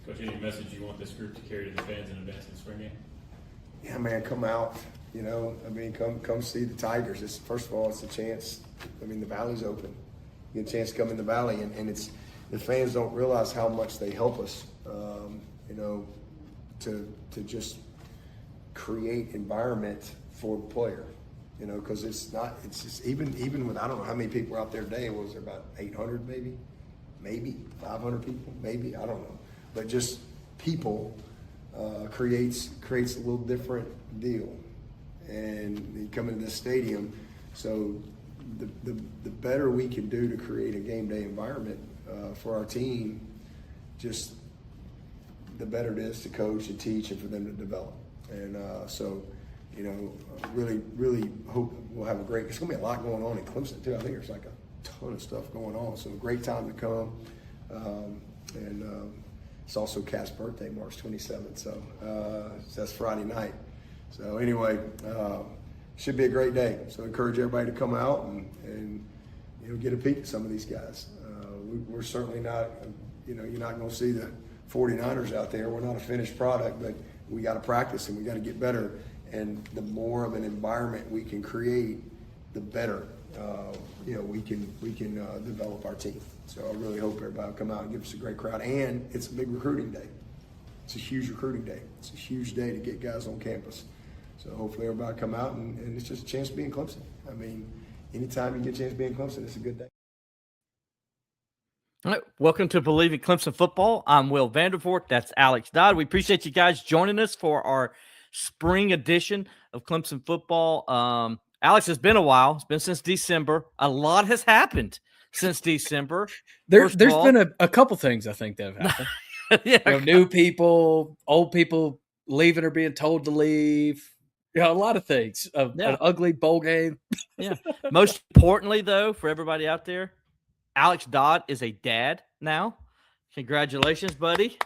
Coach, any message you want this group to carry to the fans in advance of the spring game? Yeah, man, come out. Come see the Tigers. First of all, it's a chance. The Valley's open. You get a chance to come in the Valley, and it's the fans don't realize how much they help us. To just create environment for the player. Because it's just even with I don't know how many people were out there today. Was there about 800 maybe 500 people, maybe, I don't know. But just people creates a little different deal. And you come into this stadium, so the better we can do to create a game day environment for our team, just the better it is to coach and teach and for them to develop. And really, really hope we'll have a great – it's going to be a lot going on in Clemson, too. I think there's like a ton of stuff going on. So a great time to come. It's also Cat's birthday, March 27th. So that's Friday night. So anyway, should be a great day. So I encourage everybody to come out and get a peek at some of these guys. We're certainly not – you're not going to see the 49ers out there. We're not a finished product, but we got to practice and we got to get better. And the more of an environment we can create, the better we can develop our team. So I really hope everybody will come out and give us a great crowd. And it's a big recruiting day. It's a huge recruiting day. It's a huge day to get guys on campus. So hopefully everybody come out and it's just a chance to be in Clemson. Anytime you get a chance to be in Clemson, it's a good day. All right, welcome to Bleav in Clemson Football. I'm Will Vandervort. That's Alex Dodd. We appreciate you guys joining us for our spring edition of Clemson Football. Alex, it's been a while. It's been since December. A lot has happened since December. There's been a couple things I think that have happened. Yeah, new people, old people leaving or being told to leave. A lot of things. An ugly bowl game. Yeah. Most importantly, though, for everybody out there, Alex Dodd is a dad now. Congratulations, buddy.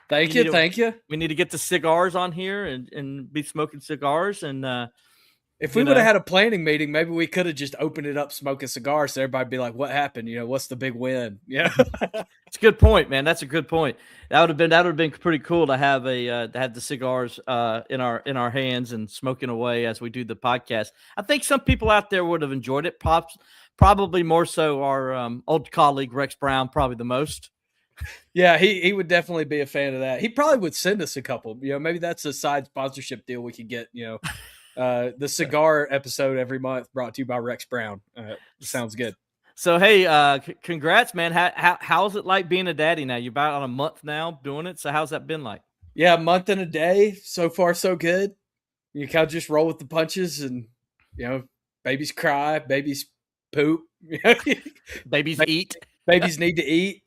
Thank you. We need to get the cigars on here and be smoking cigars. And if we would have had a planning meeting, maybe we could have just opened it up smoking cigars so everybody would be like, what happened? What's the big win? Yeah. It's a good point, man. That's a good point. That would have been pretty cool to have the cigars in our hands and smoking away as we do the podcast. I think some people out there would have enjoyed it. Probably more so our old colleague Rex Brown, probably the most. Yeah, he would definitely be a fan of that. He probably would send us a couple. Maybe that's a side sponsorship deal we could get. The cigar episode every month brought to you by Rex Brown. Sounds good. So hey, congrats, man. How's it like being a daddy now? You're about on a month now doing it. So how's that been like? Yeah, a month and a day. So far, so good. You kind of just roll with the punches, and babies cry, babies poop, babies eat. Babies need to eat.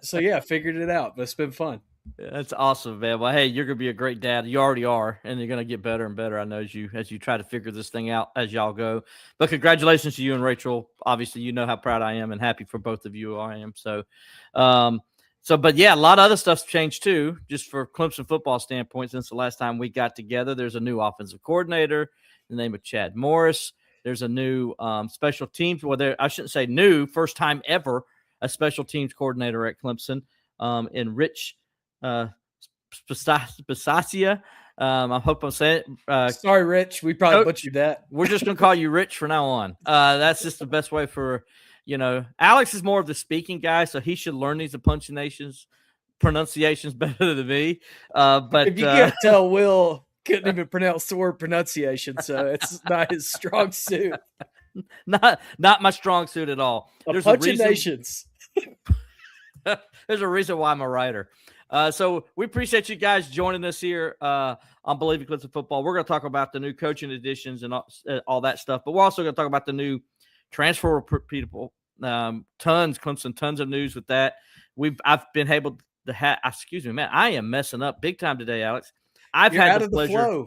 So yeah, figured it out, but it's been fun. That's awesome, man. Well, hey, you're gonna be a great dad. You already are, and you're gonna get better and better. I know as you try to figure this thing out as y'all go. But congratulations to you and Rachel. Obviously, you know how proud I am and happy for both of you. I am. But yeah, a lot of other stuff's changed too. Just for Clemson football standpoint, since the last time we got together, there's a new offensive coordinator, the name of Chad Morris. There's a new special teams. Well, I shouldn't say new. First time ever, a special teams coordinator at Clemson, in Rich Bisaccia. I hope I'm saying it. Sorry, Rich. We probably butchered that. We're just going to call you Rich from now on. That's just the best way for, Alex is more of the speaking guy, so he should learn these pronunciations better than me. But if you can't tell, Will couldn't even pronounce the word pronunciation, so it's not his strong suit. Not my strong suit at all. There's a reason. There's a reason why I'm a writer. So we appreciate you guys joining us here on Bleav in Clemson Football. We're going to talk about the new coaching additions and all that stuff, but we're also going to talk about the new transfer people. Tons of news with that. I've been able to have. Excuse me, man. I am messing up big time today, Alex. I've had the pleasure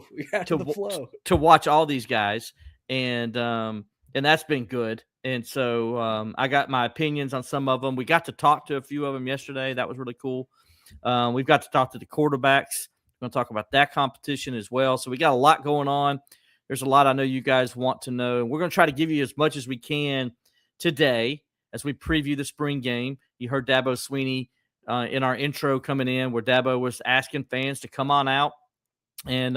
to watch all these guys, and that's been good. And so I got my opinions on some of them. We got to talk to a few of them yesterday. That was really cool. We've got to talk to the quarterbacks. We're going to talk about that competition as well. So we got a lot going on. There's a lot I know you guys want to know. And we're going to try to give you as much as we can today as we preview the spring game. You heard Dabo Swinney in our intro coming in, where Dabo was asking fans to come on out and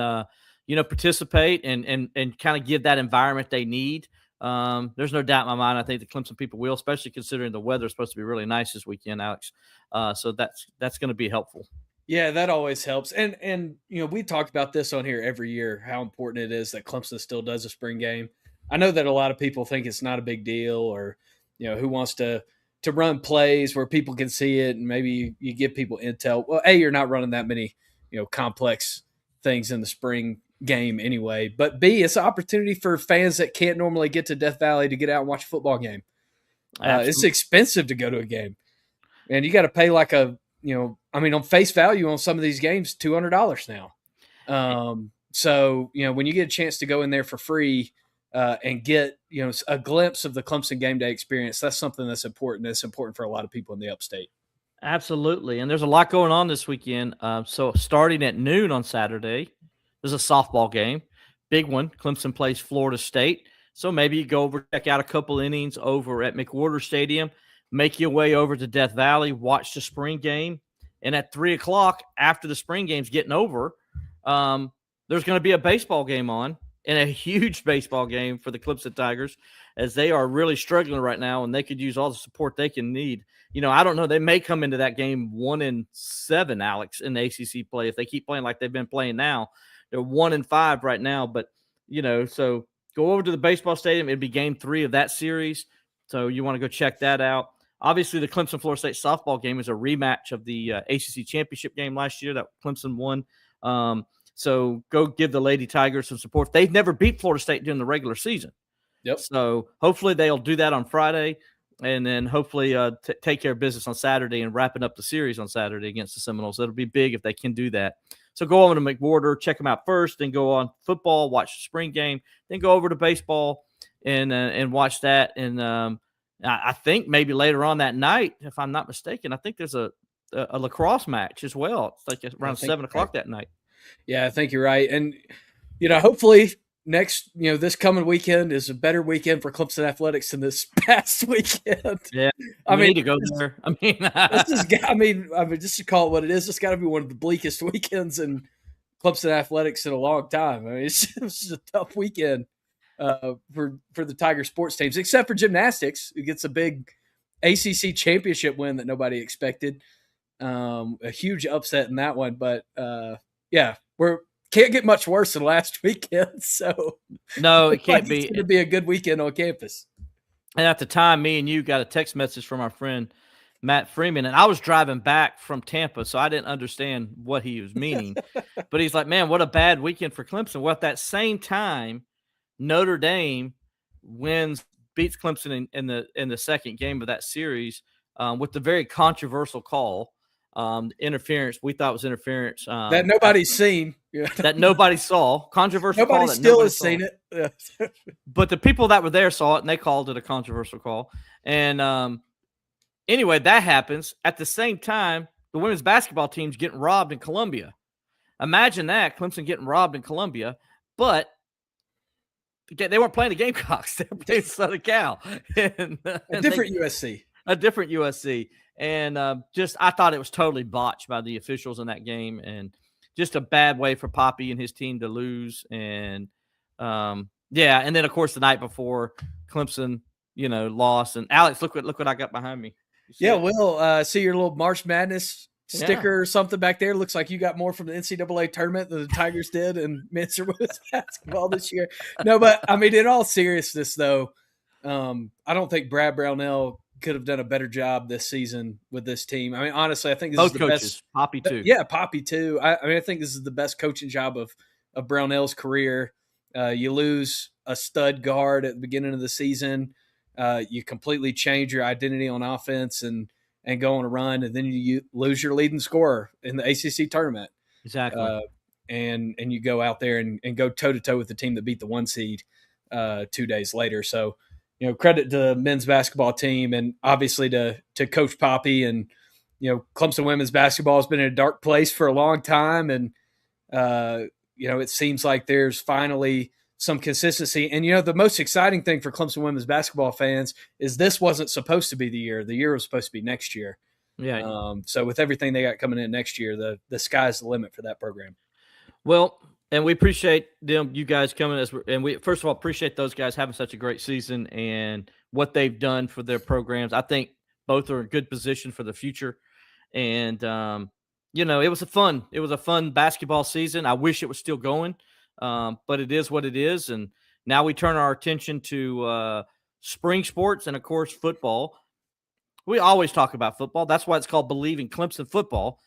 participate and kind of give that environment they need. There's no doubt in my mind. I think the Clemson people will, especially considering the weather is supposed to be really nice this weekend, Alex. So that's going to be helpful. Yeah, that always helps. And we talked about this on here every year, how important it is that Clemson still does a spring game. I know that a lot of people think it's not a big deal, or who wants to run plays where people can see it, and maybe you give people intel. Well, A, you're not running that many complex things in the spring game anyway, but B, it's an opportunity for fans that can't normally get to Death Valley to get out and watch a football game. It's expensive to go to a game, and you got to pay like on face value on some of these games, $200 now. So when you get a chance to go in there for free and get a glimpse of the Clemson game day experience, that's something that's important. It's important for a lot of people in the upstate. Absolutely, and there's a lot going on this weekend. So starting at noon on Saturday, there's a softball game, big one. Clemson plays Florida State. So maybe you go over, check out a couple innings over at McWhorter Stadium, make your way over to Death Valley, watch the spring game. And at 3:00 after the spring game's getting over, there's going to be a baseball game on, and a huge baseball game for the Clemson Tigers, as they are really struggling right now, and they could use all the support they can need. I don't know. They may come into that game 1-7, Alex, in the ACC play if they keep playing like they've been playing now. They're 1-5 right now, but so go over to the baseball stadium. It'd be game 3 of that series, so you want to go check that out. Obviously, the Clemson-Florida State softball game is a rematch of the ACC championship game last year that Clemson won. So go give the Lady Tigers some support. They've never beat Florida State during the regular season. Yep. So hopefully they'll do that on Friday, and then hopefully take care of business on Saturday and wrapping up the series on Saturday against the Seminoles. That'll be big if they can do that. So go over to McWhorter, check them out first, then go on football, watch the spring game, then go over to baseball and watch that. And I think maybe later on that night, if I'm not mistaken, I think there's a lacrosse match as well. It's like around 7:00 that night. Yeah, I think you're right. And, hopefully this coming weekend is a better weekend for Clemson athletics than this past weekend. Yeah. We need to go there. Just to call it what it is, it's got to be one of the bleakest weekends in Clemson athletics in a long time. It's just a tough weekend for the Tiger sports teams, except for gymnastics, who gets a big ACC championship win that nobody expected. A huge upset in that one, but can't get much worse than last weekend. So no, it can't be. It's going to be a good weekend on campus. And at the time, me and you got a text message from our friend Matt Freeman, and I was driving back from Tampa, so I didn't understand what he was meaning. But he's like, "Man, what a bad weekend for Clemson." Well, at that same time, Notre Dame beats Clemson in the second game of that series with the very controversial call. Interference, we thought was interference that nobody's seen, that nobody saw. Controversial nobody call that still nobody has saw. seen it. But the people that were there saw it, and they called it a controversial call. And anyway, that happens at the same time. The women's basketball team's getting robbed in Columbia. Imagine that, Clemson getting robbed in Columbia, but they weren't playing the Gamecocks. They were playing Southern Cal, and a different USC. A different USC. And I thought it was totally botched by the officials in that game, and just a bad way for Poppy and his team to lose. And and then of course the night before, Clemson, lost. And Alex, look what I got behind me. Yeah, Will, see your little March Madness sticker or something back there. Looks like you got more from the NCAA tournament than the Tigers did in men's or women's basketball this year. No, but in all seriousness though, I don't think Brad Brownell could have done a better job this season with this team. Honestly, I think this both is the coaches, best. Poppy too. Yeah, Poppy too. I think this is the best coaching job of Brownell's career. You lose a stud guard at the beginning of the season. You completely change your identity on offense and go on a run, and then you lose your leading scorer in the ACC tournament. Exactly. And you go out there and go toe-to-toe with the team that beat the 1 seed 2 days later. So, credit to the men's basketball team, and obviously to Coach Poppy. And, Clemson women's basketball has been in a dark place for a long time. And, it seems like there's finally some consistency. And, the most exciting thing for Clemson women's basketball fans is this wasn't supposed to be the year. The year was supposed to be next year. Yeah. So with everything they got coming in next year, the sky's the limit for that program. Well, and we appreciate you guys coming and we first of all appreciate those guys having such a great season and what they've done for their programs. I think both are in good position for the future. And it was a fun basketball season. I wish it was still going, but it is what it is. And now we turn our attention to spring sports and of course football. We always talk about football. That's why it's called Bleav in Clemson football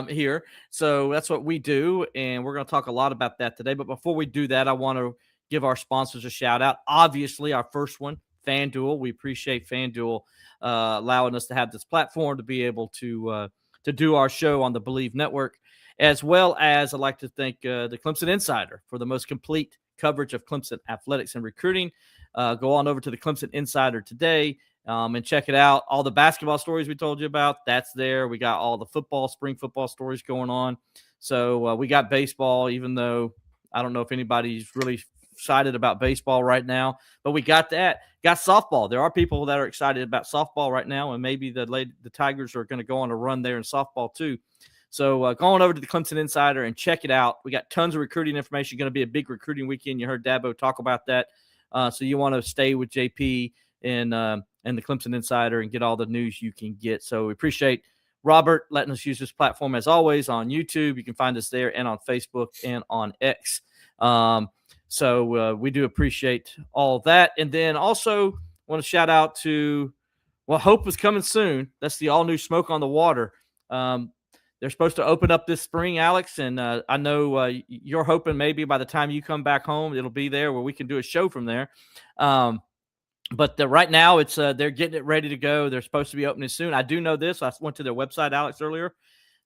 here. So that's what we do, and we're going to talk a lot about that today. But before we do that, I want to give our sponsors a shout out. Obviously, our first one, FanDuel. We appreciate FanDuel allowing us to have this platform to be able to do our show on the Bleav Network, as well as I'd like to thank the Clemson Insider for the most complete coverage of Clemson athletics and recruiting. Go on over to the Clemson Insider today. And check it out. All the basketball stories we told you about, that's there. We got all the spring football stories going on. So we got baseball, even though I don't know if anybody's really excited about baseball right now, but we got that. Got softball. There are people that are excited about softball right now, and maybe the Tigers are going to go on a run there in softball too. So go on over to the Clemson Insider and check it out. We got tons of recruiting information. Going to be a big recruiting weekend. You heard Dabo talk about that. So you want to stay with JP and the Clemson Insider and get all the news you can get. So we appreciate Robert letting us use this platform as always on YouTube. You can find us there and on Facebook and on X. So we do appreciate all that. And then also want to shout out to, Hope is coming soon. That's the all new Smoke on the Water. They're supposed to open up this spring, Alex, and I know you're hoping maybe by the time you come back home, it'll be there where we can do a show from there. But right now, it's they're getting it ready to go. They're supposed to be opening soon. I do know this. I went to their website, Alex, earlier.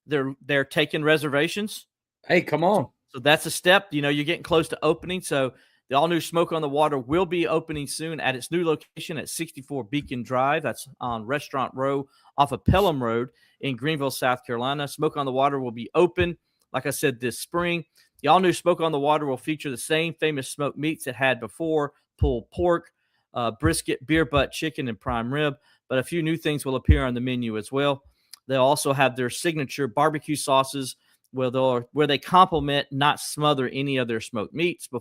They're taking reservations. Hey, come on. So that's a step. You're getting close to opening. So the all-new Smoke on the Water will be opening soon at its new location at 64 Beacon Drive. That's on Restaurant Row off of Pelham Road in Greenville, South Carolina. Smoke on the Water will be open, like I said, this spring. The all-new Smoke on the Water will feature the same famous smoked meats it had before: pulled pork, brisket, beer butt chicken, and prime rib. But a few new things will appear on the menu as well. They'll also have their signature barbecue sauces where they complement, not smother, any of their smoked meats. The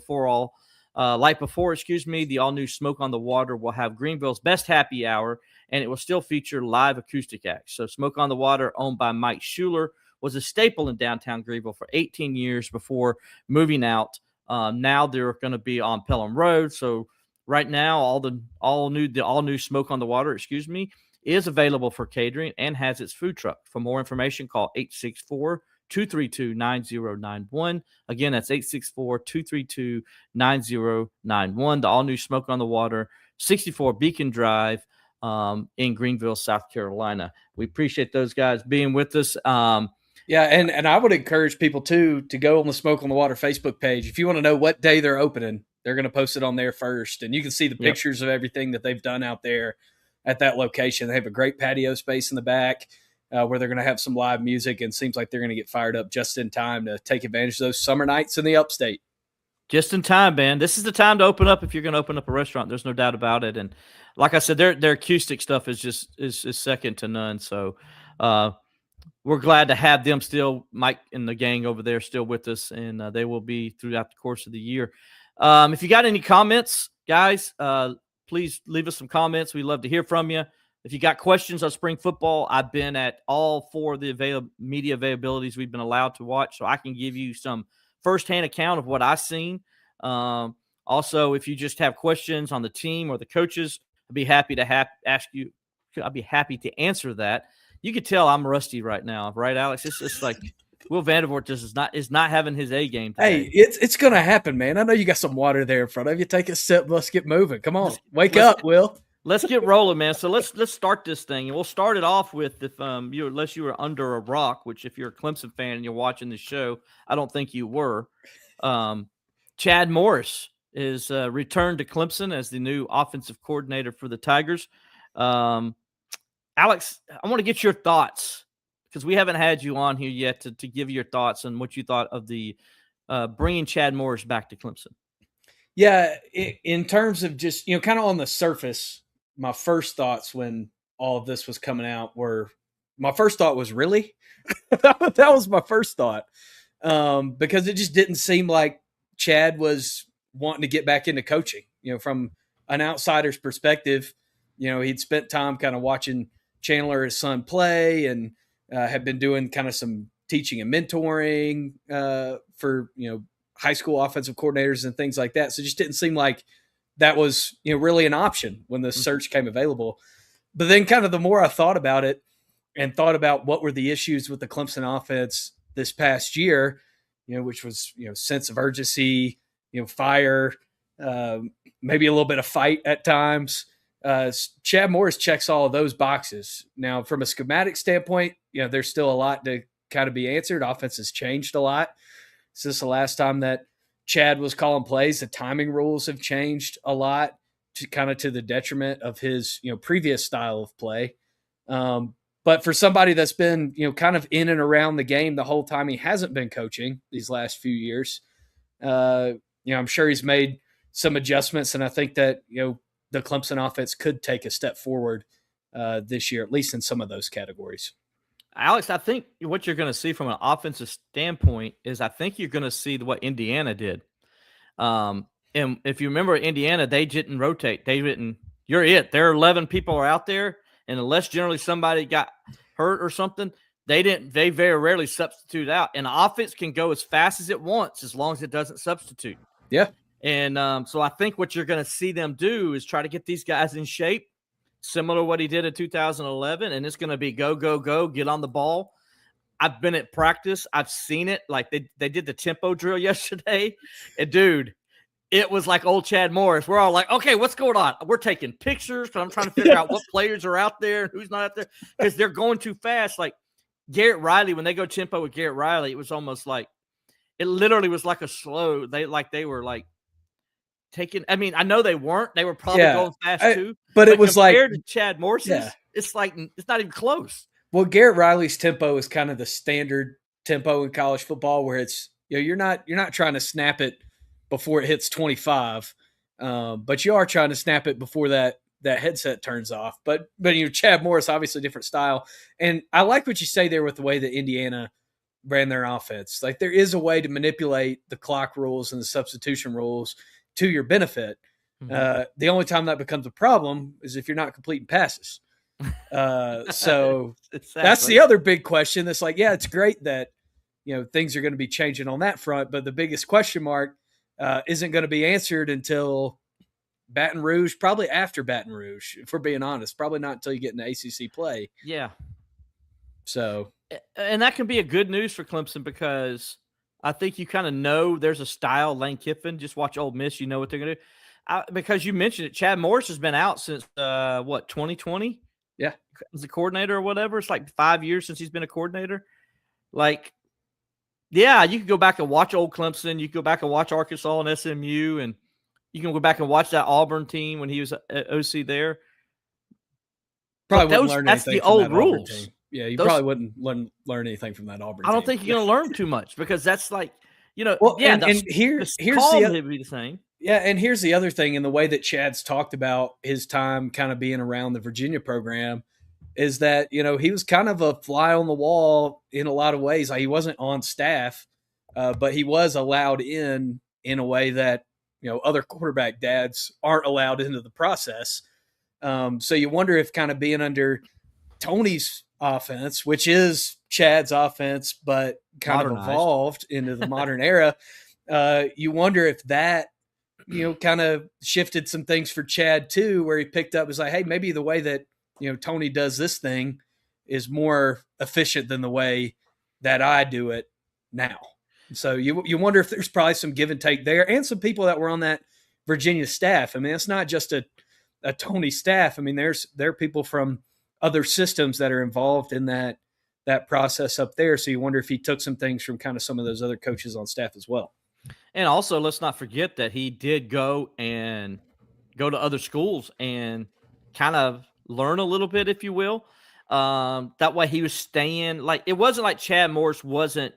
all-new Smoke on the Water will have Greenville's best happy hour, and it will still feature live acoustic acts. So Smoke on the Water, owned by Mike Schuler, was a staple in downtown Greenville for 18 years before moving out. Now they're going to be on Pelham Road. So right now, the all new Smoke on the Water, is available for catering and has its food truck. For more information, call 864-232-9091. Again, that's 864-232-9091. The all new Smoke on the Water, 64 Beacon Drive, in Greenville, South Carolina. We appreciate those guys being with us. Yeah, and I would encourage people to go on the Smoke on the Water Facebook page. If you want to know what day they're opening, they're going to post it on there first, and you can see the pictures of everything that they've done out there at that location. They have a great patio space in the back where they're going to have some live music, and seems like they're going to get fired up just in time to take advantage of those summer nights in the upstate. Just in time, man. This is the time to open up if you're going to open up a restaurant. There's no doubt about it. And like I said, their acoustic stuff is second to none. So we're glad to have them still, Mike and the gang over there, still with us, and they will be throughout the course of the year. If you got any comments, guys, please leave us some comments. We'd love to hear from you. If you got questions on spring football, I've been at all four of the media availabilities we've been allowed to watch, so I can give you some firsthand account of what I've seen. Also, if you just have questions on the team or the coaches, I'd be happy to ask you. I'd be happy to answer that. You could tell I'm rusty right now, right, Alex? It's just like Will Vandervort just is not having his A game today. Hey, it's gonna happen, man. I know you got some water there in front of you. Take a sip. Let's get moving. Come on, wake up, Will. Let's get rolling, man. So let's start this thing, and we'll start it off with unless you were under a rock, which if you're a Clemson fan and you're watching this show, I don't think you were. Chad Morris is returned to Clemson as the new offensive coordinator for the Tigers. Alex, I want to get your thoughts because we haven't had you on here yet to give your thoughts on what you thought of the bringing Chad Morris back to Clemson. Yeah, in terms of just, kind of on the surface, my first thoughts when all of this was coming out were, my first thought was, really? That was my first thought, because it just didn't seem like Chad was wanting to get back into coaching. From an outsider's perspective, he'd spent time kind of watching Chandler, his son, play, and had been doing kind of some teaching and mentoring for high school offensive coordinators and things like that. So it just didn't seem like that was really an option when the search came available. But then kind of the more I thought about it and thought about what were the issues with the Clemson offense this past year, which was sense of urgency, fire, maybe a little bit of fight at times. Chad Morris checks all of those boxes. Now, from a schematic standpoint, there's still a lot to kind of be answered. Offense has changed a lot since the last time that Chad was calling plays. The timing rules have changed a lot to the detriment of his previous style of play. But for somebody that's been kind of in and around the game the whole time he hasn't been coaching these last few years, I'm sure he's made some adjustments, and I think that the Clemson offense could take a step forward this year, at least in some of those categories. Alex, I think what you're going to see from an offensive standpoint is I think you're going to see what Indiana did. And if you remember Indiana, they didn't rotate. They didn't. You're it. There are 11 people are out there, and unless generally somebody got hurt or something, they didn't. They very rarely substitute out. And the offense can go as fast as it wants as long as it doesn't substitute. Yeah. And so I think what you're going to see them do is try to get these guys in shape, similar to what he did in 2011. And it's going to be go, go, go, get on the ball. I've been at practice. I've seen it. Like they did the tempo drill yesterday. And, dude, it was like old Chad Morris. We're all like, okay, what's going on? We're taking pictures because I'm trying to figure out what players are out there and who's not out there because they're going too fast. Like Garrett Riley, when they go tempo with Garrett Riley, it was almost like – it literally was like a slow – they were like taking – I mean, I know they weren't. They were probably going fast too. But it was compared to Chad Morris's, it's like – it's not even close. Well, Garrett Riley's tempo is kind of the standard tempo in college football where it's you're not trying to snap it before it hits 25, but you are trying to snap it before that headset turns off. But Chad Morris, obviously different style. And I like what you say there with the way that Indiana ran their offense. Like there is a way to manipulate the clock rules and the substitution rules to your benefit. Mm-hmm. The only time that becomes a problem is if you're not completing passes. So exactly. That's the other big question. That's like, yeah, it's great that, things are going to be changing on that front, but the biggest question mark isn't going to be answered until Baton Rouge, probably after Baton Rouge, if we're being honest, probably not until you get into ACC play. Yeah. So, and that can be a good news for Clemson because I think you kind of know there's a style. Lane Kiffin, just watch Ole Miss, you know what they're going to do. Because you mentioned it, Chad Morris has been out since 2020. Yeah, as a coordinator or whatever. It's like 5 years since he's been a coordinator. Like, yeah, you can go back and watch old Clemson. You can go back and watch Arkansas and SMU, and you can go back and watch that Auburn team when he was at OC there. Probably wouldn't learn that's anything the from old that rules. Auburn team. Yeah, you probably wouldn't learn anything from that Auburn team. I don't think you're going to learn too much because that's like, well, yeah, and here's the be the same. Yeah, and here's the other thing in the way that Chad's talked about his time kind of being around the Virginia program is that, he was kind of a fly on the wall in a lot of ways. Like he wasn't on staff, but he was allowed in a way that, other quarterback dads aren't allowed into the process. So you wonder if kind of being under Tony's offense, which is Chad's offense, but kind of evolved into the modern era, you wonder if that, kind of shifted some things for Chad too, where he picked up, was like, hey, maybe the way that, Tony does this thing is more efficient than the way that I do it now. So you wonder if there's probably some give and take there and some people that were on that Virginia staff. I mean, it's not just a Tony staff. I mean, there are people from other systems that are involved in that process up there. So you wonder if he took some things from kind of some of those other coaches on staff as well. And also, let's not forget that he did go to other schools and kind of learn a little bit, if you will. That way he was staying. Like, it wasn't like Chad Morris wasn't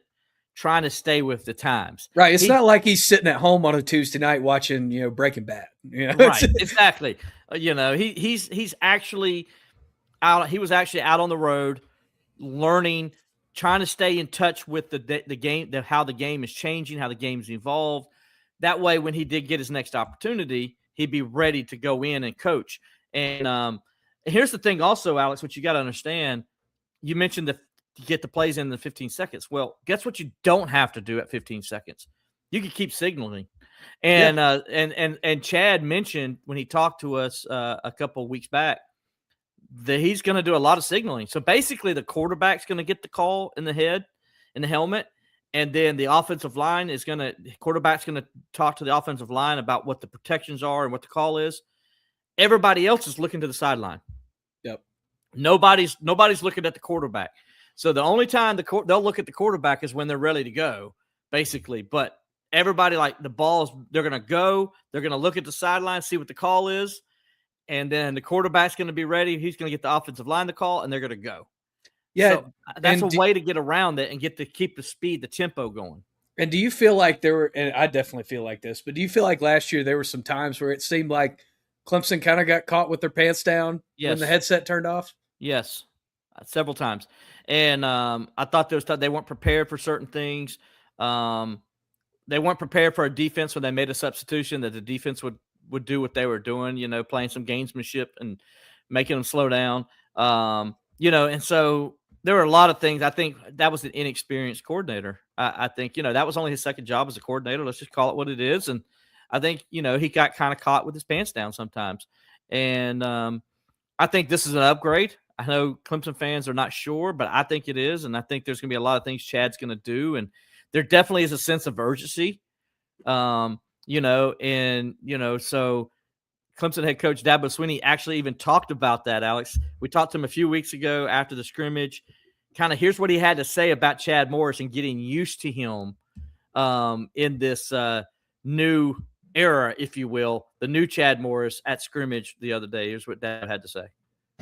trying to stay with the times. Right. It's not like he's sitting at home on a Tuesday night watching, Breaking Bad. Right. Exactly. He's actually out. He was actually out on the road learning, trying to stay in touch with the game, how the game is changing, how the game's evolved. That way, when he did get his next opportunity, he'd be ready to go in and coach. And here's the thing also, Alex, what you got to understand, you mentioned to get the plays in 15 seconds. Well, guess what you don't have to do at 15 seconds? You can keep signaling. And and Chad mentioned when he talked to us a couple of weeks back that he's going to do a lot of signaling. So basically the quarterback's going to get the call in the head, in the helmet, and then the offensive line quarterback's going to talk to the offensive line about what the protections are and what the call is. Everybody else is looking to the sideline. Yep. Nobody's looking at the quarterback. So the only time they'll look at the quarterback is when they're ready to go, basically. But everybody, like the balls, they're going to go. They're going to look at the sideline, see what the call is. And then the quarterback's going to be ready. He's going to get the offensive line to call, and they're going to go. Yeah. So that's a way to get around it and keep the speed, the tempo going. And do you feel like and I definitely feel like this, but do you feel like last year there were some times where it seemed like Clemson kind of got caught with their pants down when the headset turned off? Yes, several times. And I thought they weren't prepared for certain things. They weren't prepared for a defense when they made a substitution, that the defense would do what they were doing, playing some gamesmanship and making them slow down. And so there were a lot of things. I think that was an inexperienced coordinator. I think, that was only his second job as a coordinator. Let's just call it what it is. And I think, he got kind of caught with his pants down sometimes. And I think this is an upgrade. I know Clemson fans are not sure, but I think it is. And I think there's going to be a lot of things Chad's going to do. And there definitely is a sense of urgency, so Clemson head coach Dabo Swinney actually even talked about that, Alex. We talked to him a few weeks ago after the scrimmage. Kind of here's what he had to say about Chad Morris and getting used to him in this new era, if you will, the new Chad Morris at scrimmage the other day. Here's what Dad had to say.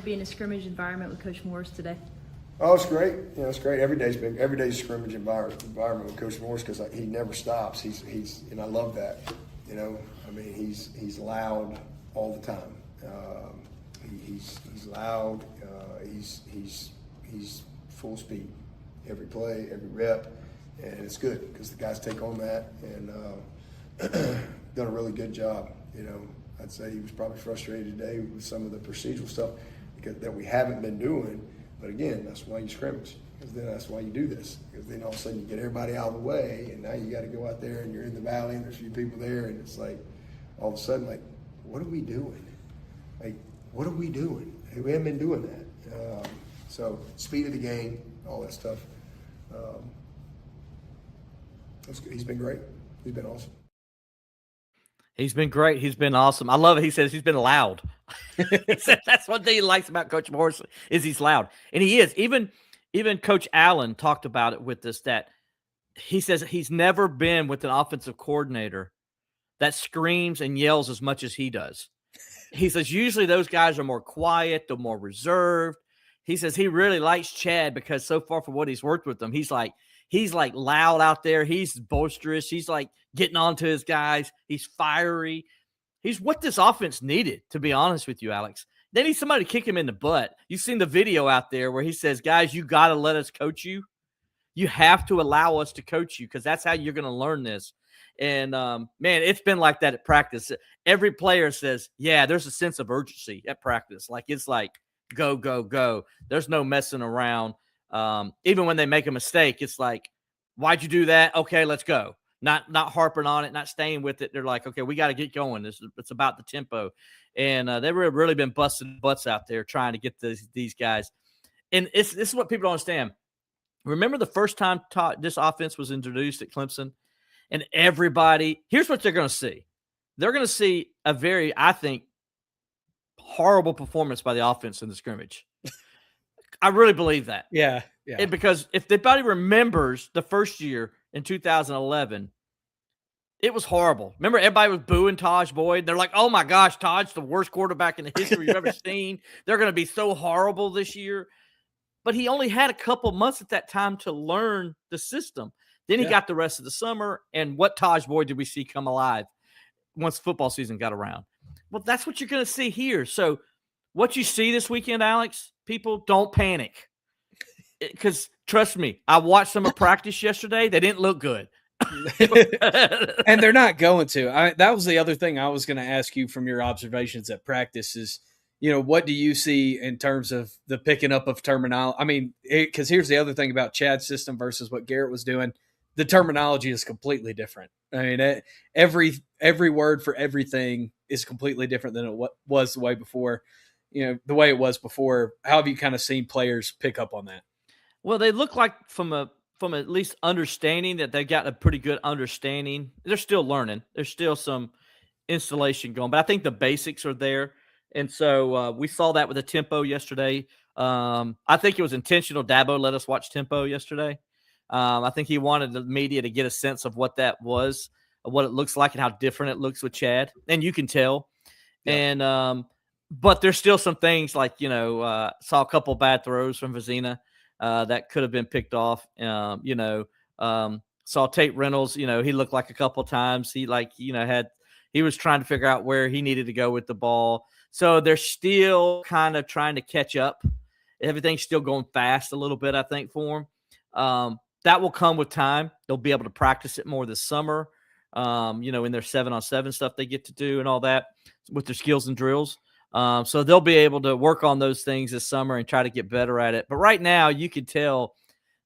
Be in a scrimmage environment with Coach Morris today. Oh, it's great. It's great. Every day's a scrimmage environment with Coach Morris because he never stops. He's and I love that. He's loud all the time. He's loud. He's full speed every play, every rep, and it's good because the guys take on that and done a really good job. I'd say he was probably frustrated today with some of the procedural stuff that we haven't been doing. But again, that's why you scrimmage, because then that's why you do this. Because then all of a sudden you get everybody out of the way, and now you got to go out there and you're in the valley and there's a few people there, and it's like all of a sudden, like, what are we doing? What are we doing? Hey, we haven't been doing that. So speed of the game, all that stuff. He's been great. He's been awesome. He's been great. He's been awesome. I love it. He says he's been loud. He said that's one thing he likes about Coach Morris is he's loud. And he is. Even Coach Allen talked about it with us, that he says he's never been with an offensive coordinator that screams and yells as much as he does. He says usually those guys are more quiet, they're more reserved. He says he really likes Chad because so far from what he's worked with them, he's like loud out there. He's boisterous. He's like getting on to his guys. He's fiery. He's what this offense needed, to be honest with you, Alex. They need somebody to kick him in the butt. You've seen the video out there where he says, guys, you got to let us coach you. You have to allow us to coach you because that's how you're going to learn this. And, man, it's been like that at practice. Every player says, yeah, there's a sense of urgency at practice. Like, it's like, go, go, go. There's no messing around. Even when they make a mistake, it's like, why'd you do that? Okay, let's go. Not harping on it, not staying with it. They're like, okay, we got to get going. It's about the tempo. And they've really been busting butts out there trying to get these guys. And this is what people don't understand. Remember the first time this offense was introduced at Clemson? And everybody, here's what they're going to see. They're going to see a very, I think, horrible performance by the offense in the scrimmage. I really believe that. Yeah. And because if anybody remembers the first year in 2011, it was horrible. Remember, everybody was booing Taj Boyd. They're like, oh, my gosh, Taj's the worst quarterback in the history you've ever seen. They're going to be so horrible this year. But he only had a couple months at that time to learn the system. Then he got the rest of the summer. And what Taj Boyd did we see come alive once football season got around? Well, that's what you're going to see here. So what you see this weekend, Alex, people, don't panic. because trust me, I watched some of practice yesterday. They didn't look good. And they're not going to. That was the other thing I was going to ask you from your observations at practice is, what do you see in terms of the picking up of terminology? I mean, because here's the other thing about Chad's system versus what Garrett was doing. The terminology is completely different. I mean, every word for everything is completely different than it was the way before. The way it was before. How have you kind of seen players pick up on that? Well, they look like from at least understanding that they got a pretty good understanding. They're still learning. There's still some installation going, but I think the basics are there. And so we saw that with the tempo yesterday. I think it was intentional. Dabo let us watch tempo yesterday. I think he wanted the media to get a sense of what that was, of what it looks like and how different it looks with Chad. And you can tell. Yeah. And but there's still some things like, saw a couple bad throws from Vizina that could have been picked off. Saw Tate Reynolds, he looked like a couple times. He was trying to figure out where he needed to go with the ball. So they're still kind of trying to catch up. Everything's still going fast a little bit, I think, for them. That will come with time. They'll be able to practice it more this summer, in their 7-on-7 stuff they get to do and all that with their skills and drills. So they'll be able to work on those things this summer and try to get better at it. But right now, you can tell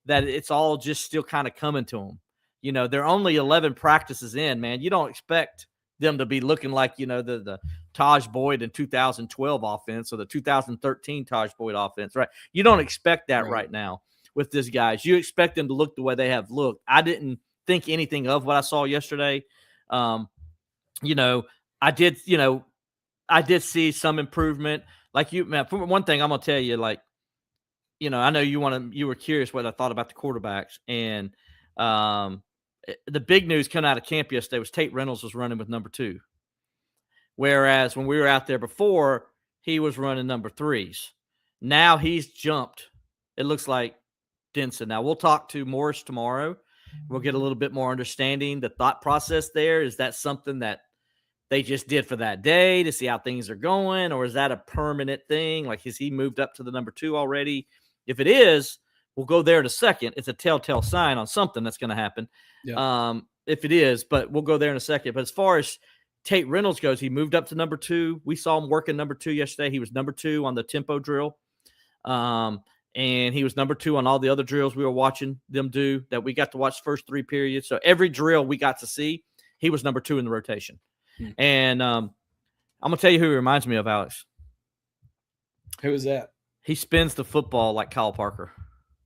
that it's all just still kind of coming to them. They're only 11 practices in, man. You don't expect them to be looking like, the Taj Boyd in 2012 offense or the 2013 Taj Boyd offense, right? You don't expect that right now with these guys. You expect them to look the way they have looked. I didn't think anything of what I saw yesterday. I did see some improvement. Like for one thing, I'm going to tell you, I know you were curious what I thought about the quarterbacks. And the big news coming out of camp yesterday was Tate Reynolds was running with number 2. Whereas when we were out there before, he was running number 3s. Now he's jumped. It looks like Denson. Now we'll talk to Morris tomorrow. We'll get a little bit more understanding. The thought process there, is that something that they just did for that day to see how things are going? Or is that a permanent thing? Like, has he moved up to the number 2 already? If it is, we'll go there in a second. It's a telltale sign on something that's going to happen. Yeah. If it is, but we'll go there in a second. But as far as Tate Reynolds goes, he moved up to number 2. We saw him working number 2 yesterday. He was number 2 on the tempo drill. And he was number 2 on all the other drills we were watching them do that we got to watch the first 3 periods. So every drill we got to see, he was number 2 in the rotation. And I'm going to tell you who he reminds me of, Alex. Who is that? He spins the football like Kyle Parker.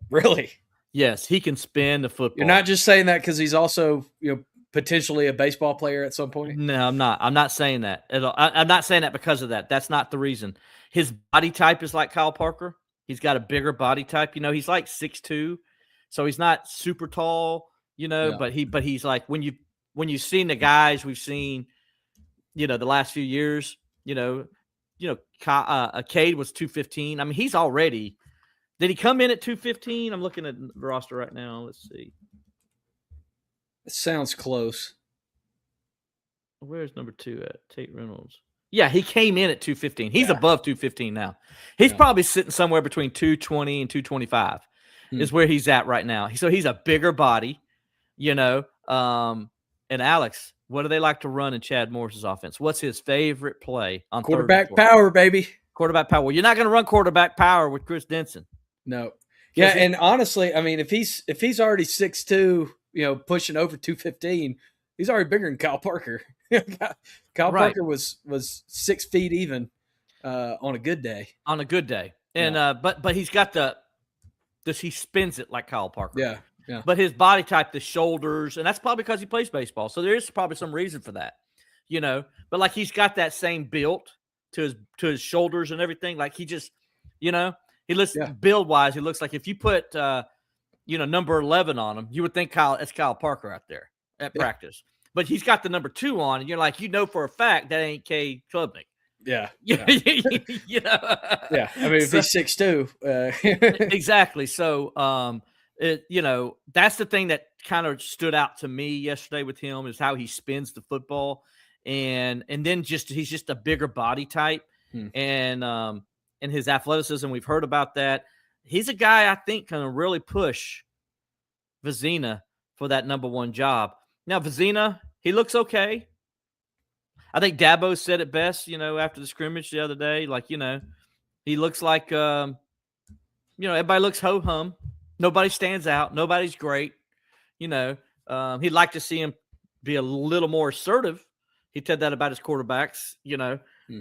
Really? Yes, he can spin the football. You're not just saying that because he's also, potentially a baseball player at some point? No, I'm not. I'm not saying that. I'm not saying that because of that. That's not the reason. His body type is like Kyle Parker. He's got a bigger body type. He's like 6'2", so he's not super tall, but he's like when you've seen the guys we've seen, the last few years, Cade was 215. I mean, he's already. Did he come in at 215? I'm looking at the roster right now. Let's see. It sounds close. Where's number 2 at? Tate Reynolds. Yeah, he came in at 215. He's above 215 now. He's probably sitting somewhere between 220 and 225 is where he's at right now. So he's a bigger body, And Alex, what do they like to run in Chad Morris's offense? What's his favorite play on quarterback power, baby? Quarterback power. Well, you're not going to run quarterback power with Chris Denson. No. Yeah, and honestly, I mean, if he's already 6'2", pushing over 215, he's already bigger than Kyle Parker. Kyle Parker was 6 feet even on a good day. On a good day, and but he's got he spins it like Kyle Parker. Yeah, yeah. But his body type, the shoulders, and that's probably because he plays baseball. So there is probably some reason for that, But like he's got that same build to his shoulders and everything. Like he just, he looks build wise. He looks like if you put number 11 on him, you would think it's Kyle Parker out there at practice. But he's got the number 2 on, and you're like, for a fact that ain't K. Klubnik. Yeah. Yeah. Yeah. I mean, if he's 6'2". Exactly. So, that's the thing that kind of stood out to me yesterday with him is how he spins the football. And then he's just a bigger body type. And his athleticism, we've heard about that. he's a guy I think can really push Vizina for that number one job. Now, Vizina, he looks okay. I think Dabo said it best, after the scrimmage the other day. Like, he looks like, everybody looks ho-hum. Nobody stands out. Nobody's great. He'd like to see him be a little more assertive. He said that about his quarterbacks,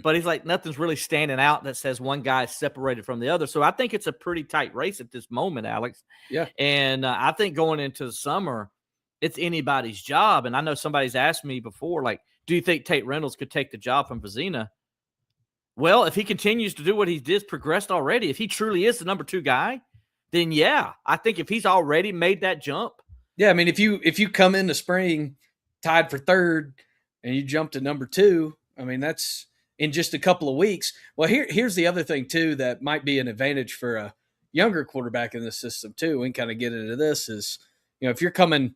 but he's like, nothing's really standing out that says one guy is separated from the other. So I think it's a pretty tight race at this moment, Alex. Yeah. And I think going into the summer, it's anybody's job. And I know somebody's asked me before, like, do you think Tate Reynolds could take the job from Vizina? Well, if he continues to do what he did, progressed already, if he truly is the number two guy, then yeah, I think if he's already made that jump. Yeah, I mean, if you come into spring tied for third and you jump to number two, I mean, that's in just a couple of weeks. Well, here's the other thing too that might be an advantage for a younger quarterback in the system too. We can kind of get into this is, if you're coming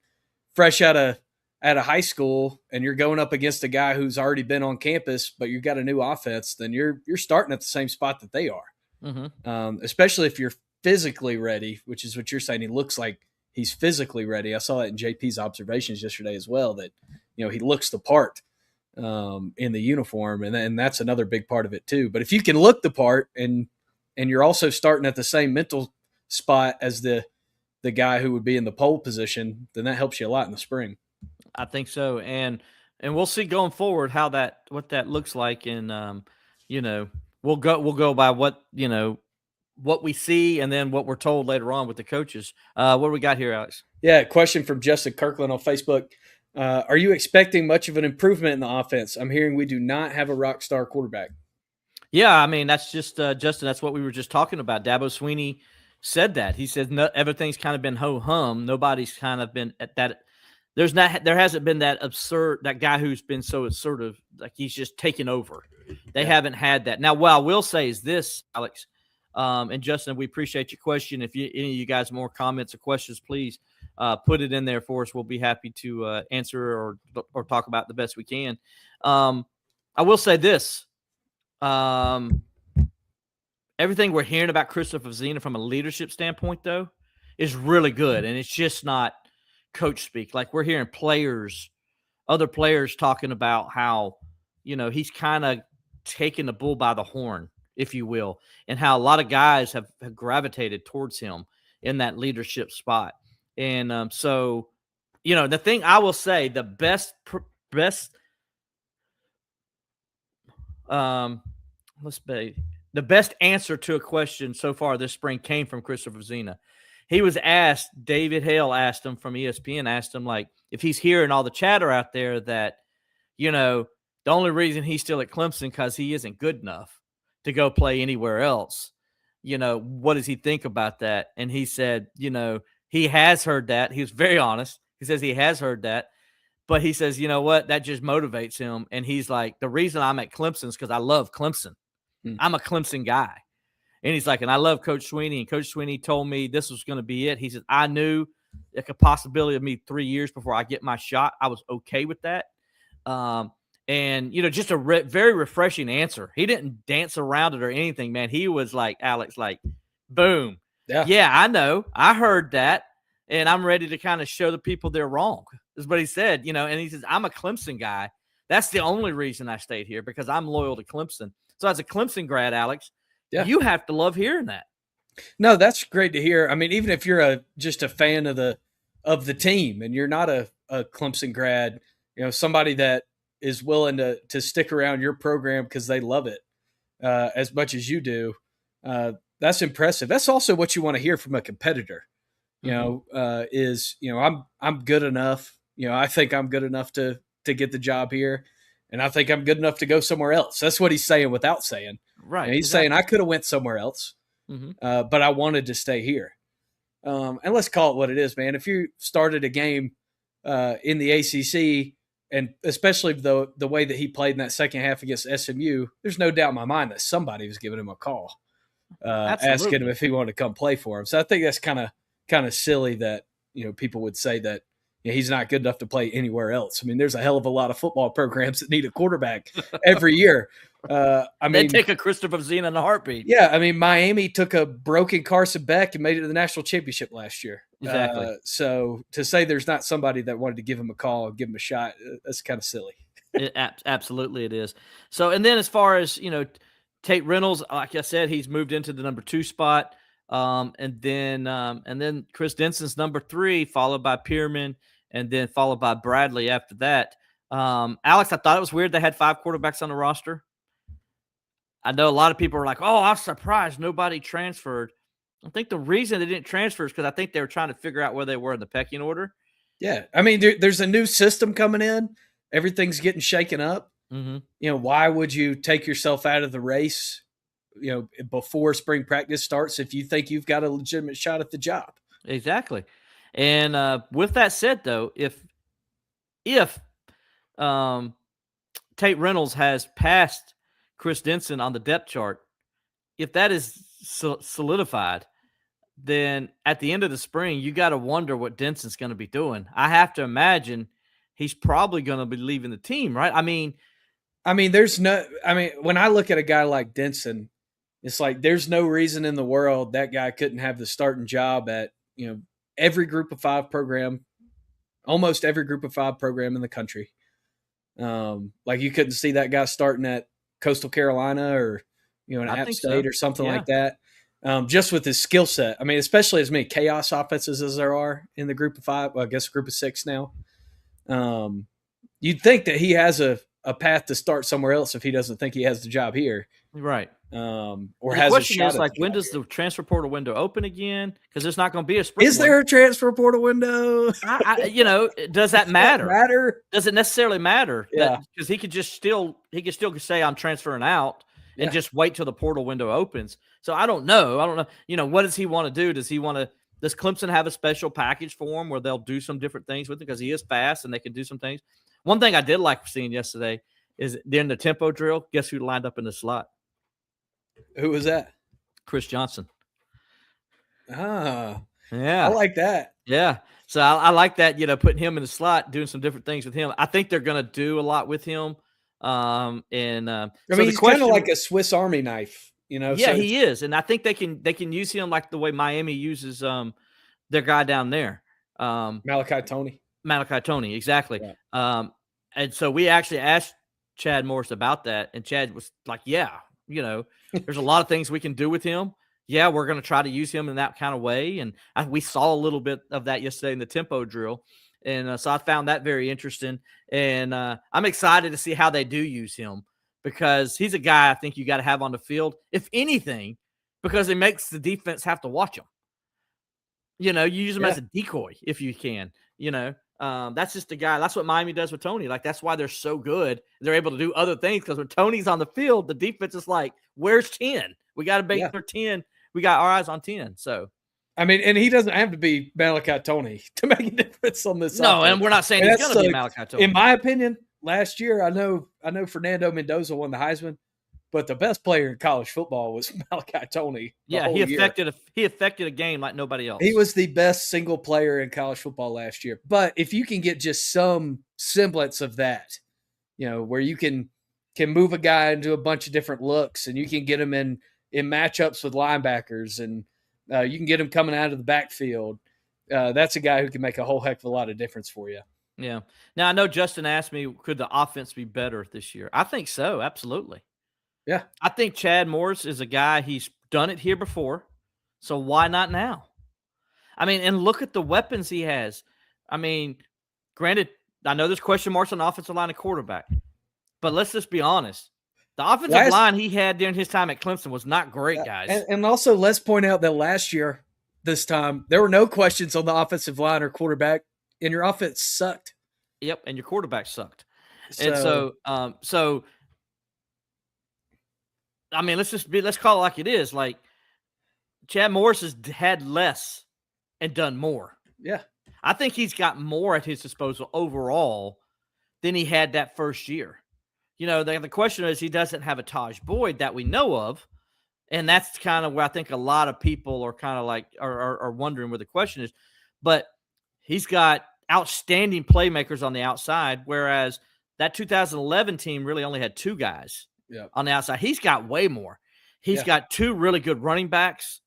fresh out of high school and you're going up against a guy who's already been on campus, but you've got a new offense, then you're starting at the same spot that they are. Mm-hmm. Especially if you're physically ready, which is what you're saying. He looks like he's physically ready. I saw that in JP's observations yesterday as well, that, he looks the part in the uniform. And that's another big part of it too. But if you can look the part and you're also starting at the same mental spot as the guy who would be in the pole position, then that helps you a lot in the spring. I think so. And we'll see going forward what that looks like. And, we'll go by what we see and then what we're told later on with the coaches. What do we got here, Alex? Yeah. Question from Justin Kirkland on Facebook. Are you expecting much of an improvement in the offense? I'm hearing we do not have a rock star quarterback. Yeah. I mean, that's just, Justin, that's what we were just talking about. Dabo Swinney said that. He said everything's kind of been ho-hum. Nobody's kind of been at that. There hasn't been that guy who's been so assertive, like he's just taken over. They haven't had that. Now, what I will say is this, Alex, and Justin, we appreciate your question. If any of you guys have more comments or questions, please put it in there for us. We'll be happy to answer or talk about the best we can. I will say this. Everything we're hearing about Christopher Vizina from a leadership standpoint, though, is really good. And it's just not coach speak. Like we're hearing other players talking about how, he's kind of taking the bull by the horn, if you will, and how a lot of guys have gravitated towards him in that leadership spot. And so, the thing I will say, the best the best answer to a question so far this spring came from Christopher Vizina. He was asked, David Hale asked him from ESPN, asked him, like, if he's hearing all the chatter out there that, the only reason he's still at Clemson because he isn't good enough to go play anywhere else. What does he think about that? And he said, he has heard that. He was very honest. He says he has heard that. But he says, you know what? That just motivates him. And he's like, the reason I'm at Clemson is because I love Clemson. I'm a Clemson guy. And he's like, and I love Coach Swinney. And Coach Swinney told me this was going to be it. He said, I knew like a possibility of me 3 years before I get my shot. I was okay with that. And, just a very refreshing answer. He didn't dance around it or anything, man. He was like, Alex, like, boom. Yeah, I know. I heard that. And I'm ready to kind of show the people they're wrong, is what he said, and he says, I'm a Clemson guy. That's the only reason I stayed here, because I'm loyal to Clemson. So as a Clemson grad, Alex, you have to love hearing that. No, that's great to hear. I mean, even if you're just a fan of the team and you're not a Clemson grad, somebody that is willing to stick around your program because they love it as much as you do, that's impressive. That's also what you want to hear from a competitor. I'm good enough. I think I'm good enough to get the job here, and I think I'm good enough to go somewhere else. That's what he's saying without saying. Right. He's saying I could have went somewhere else, but I wanted to stay here. And let's call it what it is, man. If you started a game in the ACC, and especially the way that he played in that second half against SMU, there's no doubt in my mind that somebody was giving him a call, asking him if he wanted to come play for him. So I think that's kind of silly that people would say that he's not good enough to play anywhere else. I mean, there's a hell of a lot of football programs that need a quarterback every year. I They'd mean, take a Christopher Zena in a heartbeat. yeah, I mean, Miami took a broken Carson Beck and made it to the national championship last year. Exactly. So to say there's not somebody that wanted to give him a call and give him a shot, that's kind of silly. Absolutely it is. So, and then as far as, Tate Reynolds, like I said, he's moved into the number 2 spot. And then Chris Denson's number 3, followed by Pierman, and then followed by Bradley after that. Alex, I thought it was weird they had 5 quarterbacks on the roster. I know a lot of people are like, oh, I'm surprised nobody transferred. I think the reason they didn't transfer is because I think they were trying to figure out where they were in the pecking order. Yeah. I mean, there's a new system coming in. Everything's getting shaken up. Mm-hmm. Why would you take yourself out of the race, before spring practice starts if you think you've got a legitimate shot at the job? Exactly. And with that said, though, if Tate Reynolds has passed Chris Denson on the depth chart, if that is solidified, then at the end of the spring, you got to wonder what Denson's going to be doing. I have to imagine he's probably going to be leaving the team, right? I mean, when I look at a guy like Denson, it's like there's no reason in the world that guy couldn't have the starting job at, every group of 5 program, almost every group of 5 program in the country. Like you couldn't see that guy starting at Coastal Carolina or, an App State or something like that. Just with his skill set. I mean, especially as many chaos offenses as there are in the group of 5, well, I guess group of 6 now. You'd think that he has a path to start somewhere else if he doesn't think he has the job here. Right. Or the has question a shot is, like, when job does here. the transfer portal window open again? Because there's not going to be a spring. Is there a transfer portal window? Does that matter? Does it necessarily matter? Yeah. Because he could still say I'm transferring out and just wait till the portal window opens. So I don't know. What does he want to do? Does Clemson have a special package for him where they'll do some different things with him because he is fast and they can do some things? One thing I did like seeing yesterday is during the tempo drill, guess who lined up in the slot? Who was that? Chris Johnson. Ah, yeah. I like that. Yeah. So I like that, putting him in the slot, doing some different things with him. I think they're going to do a lot with him. I mean, he's kind of like a Swiss Army knife, Yeah, so he is. And I think they can use him like the way Miami uses their guy down there. Malachi Tony, exactly. Yeah. And so we actually asked Chad Morris about that, and Chad was like, there's a lot of things we can do with him. Yeah, we're going to try to use him in that kind of way. And we saw a little bit of that yesterday in the tempo drill. And so I found that very interesting. And I'm excited to see how they do use him because he's a guy I think you got to have on the field, if anything, because it makes the defense have to watch him. You use him as a decoy if you can, That's just the guy. That's what Miami does with Tony. Like, that's why they're so good. They're able to do other things because when Tony's on the field, the defense is like, where's 10? We got to bait for 10. We got our eyes on 10. So, I mean, and he doesn't have to be Malachi Tony to make a difference on this. No, offense. and we're not saying he's going to be Malachi Tony. In my opinion, last year, I know Fernando Mendoza won the Heisman, but the best player in college football was Malachi Tony. Yeah, he affected a game like nobody else. He was the best single player in college football last year. But if you can get just some semblance of that, where you can move a guy into a bunch of different looks and you can get him in matchups with linebackers and you can get him coming out of the backfield, that's a guy who can make a whole heck of a lot of difference for you. Yeah. Now, I know Justin asked me, could the offense be better this year? I think so, absolutely. Yeah. I think Chad Morris is a guy, he's done it here before, so why not now? I mean, and look at the weapons he has. I mean, granted, I know there's question marks on the offensive line and quarterback, but let's just be honest. The offensive line he had during his time at Clemson was not great, guys. And also, let's point out that last year, this time, there were no questions on the offensive line or quarterback, and your offense sucked. Yep, and your quarterback sucked. And so I mean, let's call it like it is. Like, Chad Morris has had less and done more. Yeah. I think he's got more at his disposal overall than he had that first year. The question is he doesn't have a Taj Boyd that we know of, and that's kind of where I think a lot of people are kind of like are wondering where the question is. But he's got outstanding playmakers on the outside, whereas that 2011 team really only had 2 guys. on the outside. He's got way more. He's got 2 really good running backs.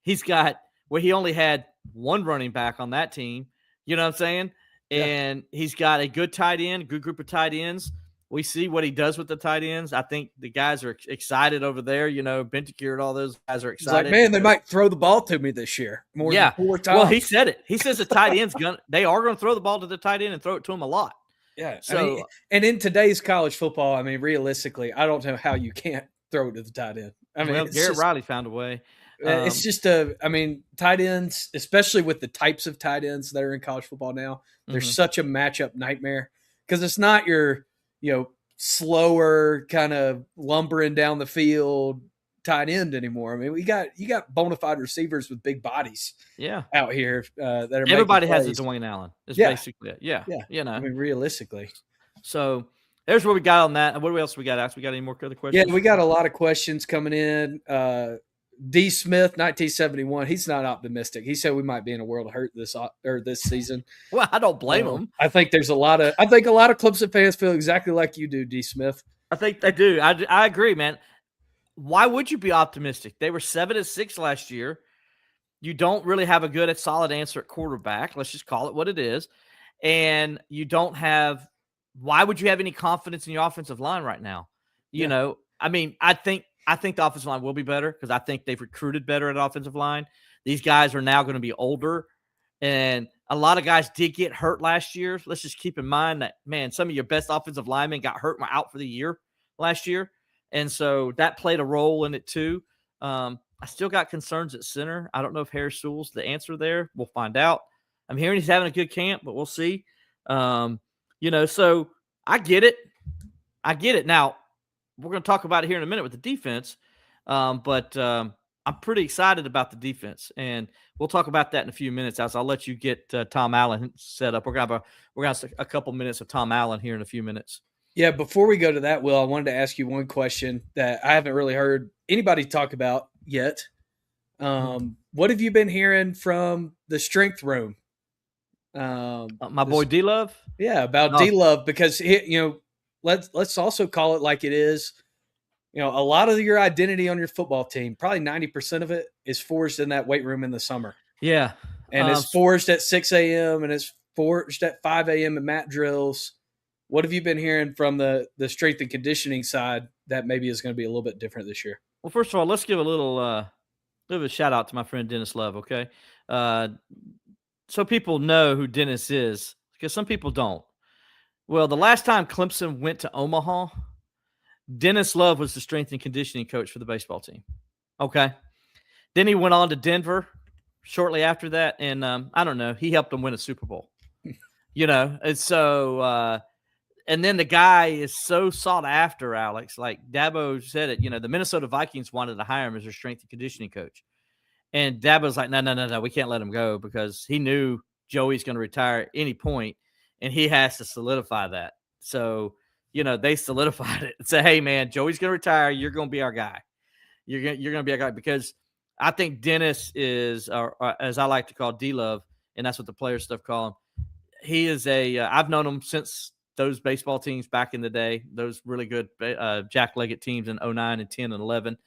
He's got he only had 1 running back on that team. You know what I'm saying? And he's got a good tight end, good group of tight ends. We see what he does with the tight ends. I think the guys are excited over there. Bentiker and all those guys are excited. He's like, man, they might throw the ball to me this year more than 4 times. Well, he said it. He says the tight end's they are going to throw the ball to the tight end and throw it to him a lot. Yeah. So, and in today's college football, realistically, I don't know how you can't throw it to the tight end. Garrett Riley found a way. It's just tight ends, especially with the types of tight ends that are in college football now, they're such a matchup nightmare because it's not your, slower kind of lumbering down the field tight end anymore. You got bona fide receivers with big bodies out here that are everybody has a Dwayne Allen. It's basically it. Yeah. Realistically. So there's what we got on that. What else we got, Alex? We got any more other questions? Yeah, we got a lot of questions coming in. D. Smith, 1971. He's not optimistic. He said we might be in a world of hurt this season. Well, I don't blame him. I think a lot of Clemson fans feel exactly like you do, D. Smith. I think they do. I agree, man. Why would you be optimistic? They were 7-6 last year. You don't really have a good, solid answer at quarterback. Let's just call it what it is. And you don't have. Why would you have any confidence in your offensive line right now? I think the offensive line will be better because I think they've recruited better at offensive line. These guys are now going to be older, and a lot of guys did get hurt last year. Let's just keep in mind that, man, some of your best offensive linemen got hurt and were out for the year last year, and so that played a role in it too. I still got concerns at center. I don't know if Harris Sewell's the answer there. We'll find out. I'm hearing he's having a good camp, but we'll see. So I get it. Now, we're going to talk about it here in a minute with the defense, but I'm pretty excited about the defense, and we'll talk about that in a few minutes. As I'll let you get Tom Allen set up. We're going to have a couple minutes of Tom Allen here in a few minutes. Yeah, before we go to that, Will, I wanted to ask you one question that I haven't really heard anybody talk about yet. What have you been hearing from the strength room? My boy D-Love? Yeah, about D-Love, because let's also call it like it is. A lot of your identity on your football team, probably 90% of it, is forged in that weight room in the summer. Yeah. And it's forged at 6 a.m. and it's forged at 5 a.m. in mat drills. What have you been hearing from the strength and conditioning side that maybe is going to be a little bit different this year? Well, first of all, let's give a little shout out to my friend Dennis Love, okay? So people know who Dennis is, because some people don't. Well, the last time Clemson went to Omaha, Dennis Love was the strength and conditioning coach for the baseball team. Okay. Then he went on to Denver shortly after that. And I don't know, he helped them win a Super Bowl, And so, and then the guy is so sought after, Alex, like Dabo said it, the Minnesota Vikings wanted to hire him as their strength and conditioning coach. And Dabo's like, no, we can't let him go, because he knew Joey's going to retire at any point, and he has to solidify that. So, they solidified it and said, hey, man, Joey's going to retire. You're going to be our guy. You're going to be our guy, because I think Dennis is, or as I like to call D-Love, and that's what the player stuff call him. He is I've known him since those baseball teams back in the day, those really good Jack Leggett teams in 09 and 10 and 11.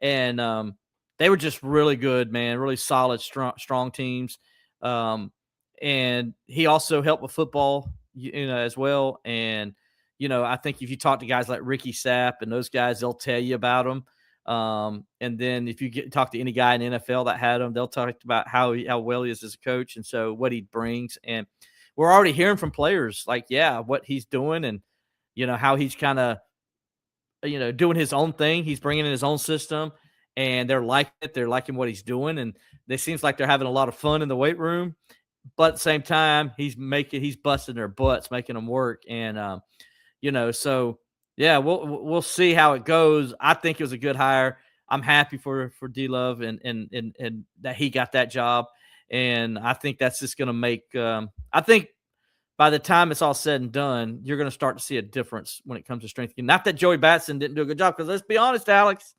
And they were just really good, man, really solid, strong teams. And he also helped with football, as well. And, I think if you talk to guys like Ricky Sapp and those guys, they'll tell you about him. And then if you talk to any guy in the NFL that had him, they'll talk about how well he is as a coach, and so what he brings. And we're already hearing from players like, what he's doing, and, how he's kind of, doing his own thing. He's bringing in his own system, and they're liking it. They're liking what he's doing, and it seems like they're having a lot of fun in the weight room. But at the same time, he's busting their butts, making them work. And, so yeah, we'll see how it goes. I think it was a good hire. I'm happy for D-Love and that he got that job. And I think that's just going to make, I think by the time it's all said and done, you're going to start to see a difference when it comes to strength. Not that Joey Batson didn't do a good job, because let's be honest, Alex,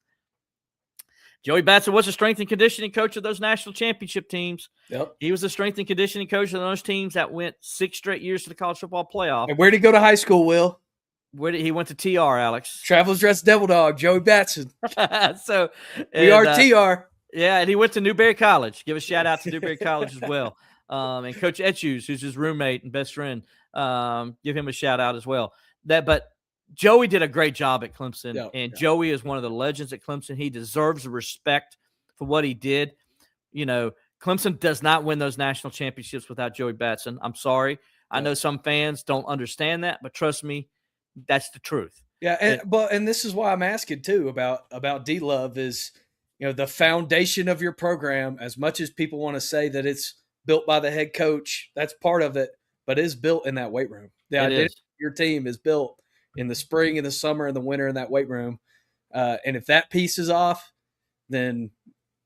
Joey Batson was a strength and conditioning coach of those national championship teams. Yep. He was a strength and conditioning coach of those teams that went 6 straight years to the college football playoff. And where'd he go to high school, Will? Where did he went to TR, Alex? Travelers Dress Devil Dog, Joey Batson. So We are TR. Yeah, and he went to Newberry College. Give a shout out to Newberry College as well. And Coach Etchews, who's his roommate and best friend, give him a shout out as well. But Joey did a great job at Clemson, and Joey is one of the legends at Clemson. He deserves the respect for what he did. You know, Clemson does not win those national championships without Joey Batson. I'm sorry. I know some fans don't understand that, but trust me, that's the truth. Yeah, and this is why I'm asking too about D-Love is, you know, the foundation of your program. As much as people want to say that it's built by the head coach, that's part of it, but it's built in that weight room. The identity of your team is built in the spring, in the summer, in the winter in that weight room. And if that piece is off, then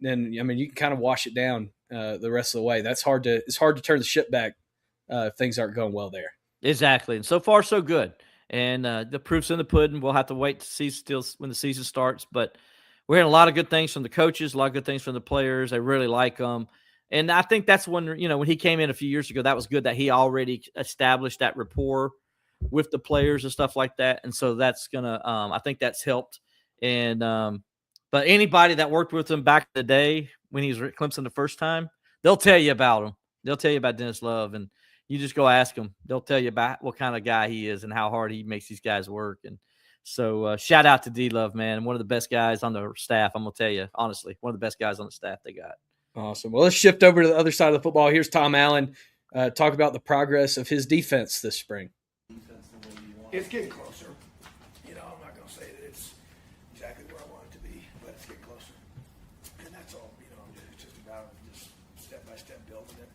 I mean, you can kind of wash it down the rest of the way. It's hard to turn the ship back if things aren't going well there. Exactly. And so far, so good. And the proof's in the pudding. We'll have to wait to see still when the season starts. But we're hearing a lot of good things from the coaches, a lot of good things from the players. They really like them. And I think that's when he came in a few years ago, that was good that he already established that rapport with the players and stuff like that. And so that's going to I think that's helped. And but anybody that worked with him back in the day when he was at Clemson the first time, they'll tell you about him. They'll tell you about Dennis Love. And you just go ask him. They'll tell you about what kind of guy he is and how hard he makes these guys work. And so shout out to D-Love, man. One of the best guys on the staff. I'm going to tell you, honestly, one of the best guys on the staff they got. Awesome. Well, let's shift over to the other side of the football. Here's Tom Allen talk about the progress of his defense this spring. It's getting closer. I'm not going to say that it's exactly where I want it to be, but it's getting closer. And that's all, it's just about just step-by-step building it.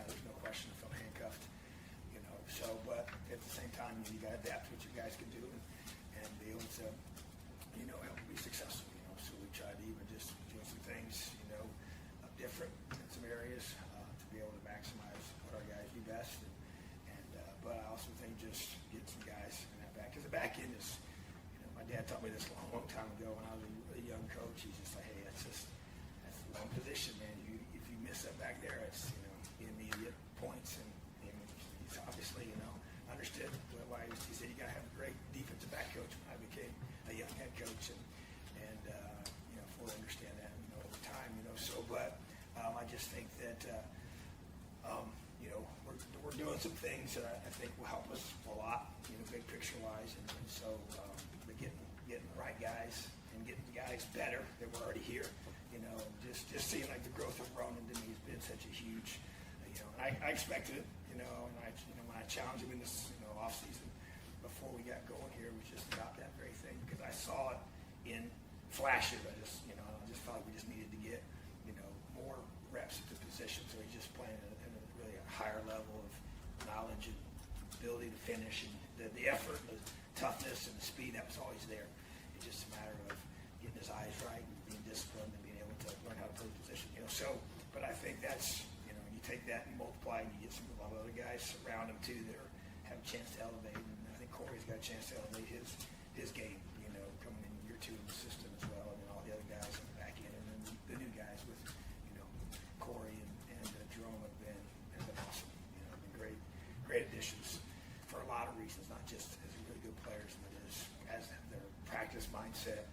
There's no question if I'm handcuffed, but at the same time, you got to adapt to what you guys can do and be able to, help be successful, So we try to even just do some things, different in some areas to be able to maximize what our guys do best. But I also think just get some guys in that back. Because the back end is, my dad taught me this a long time ago when I was a young coach. He's just like, hey, that's the wrong position, man. If you miss that back there, it's, immediate points. And he's obviously, understood why he said you got to have a great defensive back coach when I became a young head coach. And fully understand that, over time, but I just think that, we're doing some things that I think will help us a lot, big picture wise, and so getting the right guys and getting the guys better that were already here, just seeing like the growth of Ronan to me has been such a huge, and I expected it, and when I challenged him in this off season before we got going here, it was just about that very thing because I saw it in flashes. I just felt like we just needed to get more reps at the position, so he's just playing at a really higher level of knowledge and ability to finish, and the effort, the toughness, and the speed that was always there. It's just a matter of getting his eyes right and being disciplined and being able to learn how to play the position. But I think that's you take that and multiply, and you get a lot of other guys around him too that have a chance to elevate. And I think Corey's got a chance to elevate his game. Coming in year 2 in the system as well, and then all the other guys on the back end, and then the new guys with Corey and Jerome have been awesome. Been great additions for a lot of reasons, not just as really good players, but as their practice mindset,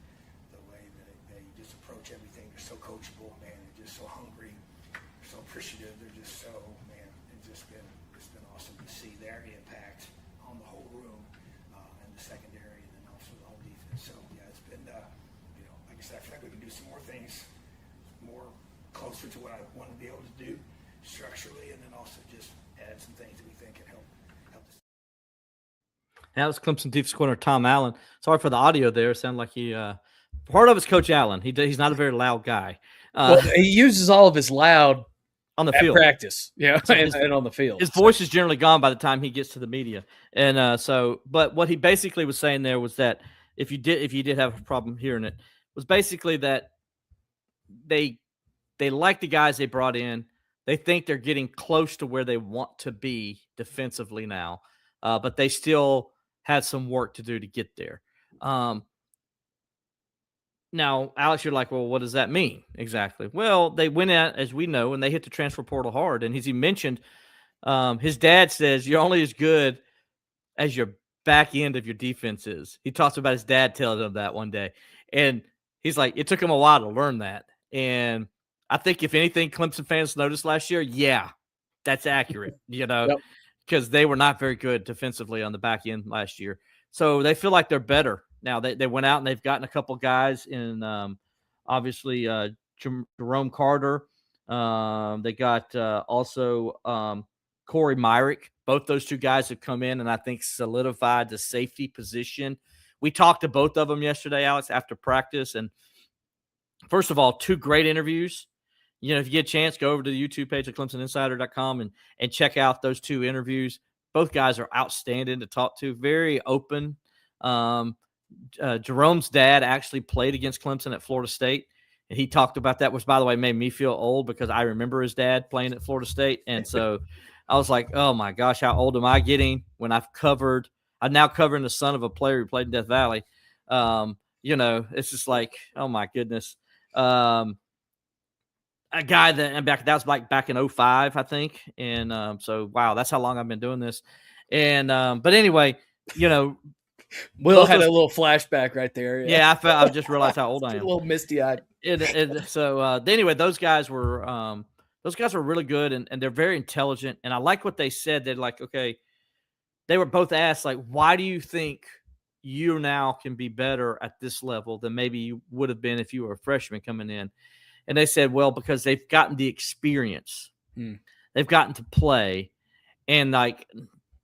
the way that they just approach everything. They're so coachable, man. They're just so hungry, they're so appreciative. They're just so, man. It's been awesome to see their impact on the whole room and the secondary, and then also the whole defense. So it's been like I said, I feel like we can do some more things, more closer to what I want to be able to do structurally, and then also just add some things that we think can help us. That was Clemson defensive coordinator Tom Allen. Sorry for the audio there. It sounded like he part of it's Coach Allen. He's not a very loud guy. Well, he uses all of his loud on the at field practice, and on the field. His voice is generally gone by the time he gets to the media. And but what he basically was saying there was that if you did have a problem hearing it, was basically that they like the guys they brought in. They think they're getting close to where they want to be defensively now, but they still had some work to do to get there. Now, Alex, you're like, well, what does that mean exactly? Well, they went out, as we know, and they hit the transfer portal hard. And as he mentioned, his dad says you're only as good as your back end of your defense is. He talks about his dad telling him that one day. And he's like, it took him a while to learn that. And I think if anything, Clemson fans noticed last year, yeah, that's accurate, because they were not very good defensively on the back end last year. So they feel like they're better. Now they went out and they've gotten a couple guys in, obviously Jerome Carter. They got also Corey Myrick. Both those two guys have come in and I think solidified the safety position. We talked to both of them yesterday, Alex, after practice. And first of all, two great interviews. If you get a chance, go over to the YouTube page of ClemsonInsider.com and check out those two interviews. Both guys are outstanding to talk to, very open. Jerome's dad actually played against Clemson at Florida State, and he talked about that, which, by the way, made me feel old because I remember his dad playing at Florida State. And so I was like, oh, my gosh, how old am I getting when I'm now covering the son of a player who played in Death Valley. It's just like, oh, my goodness. A guy that was like back in 2005, I think. And so, wow, that's how long I've been doing this. And but anyway, Will had a little flashback right there. Yeah, I just realized how old I am. A little misty-eyed. So anyway, those guys were really good and they're very intelligent. And I like what they said. They're like, okay, they were both asked, like, why do you think you now can be better at this level than maybe you would have been if you were a freshman coming in? And they said, well, because they've gotten the experience. They've gotten to play. And,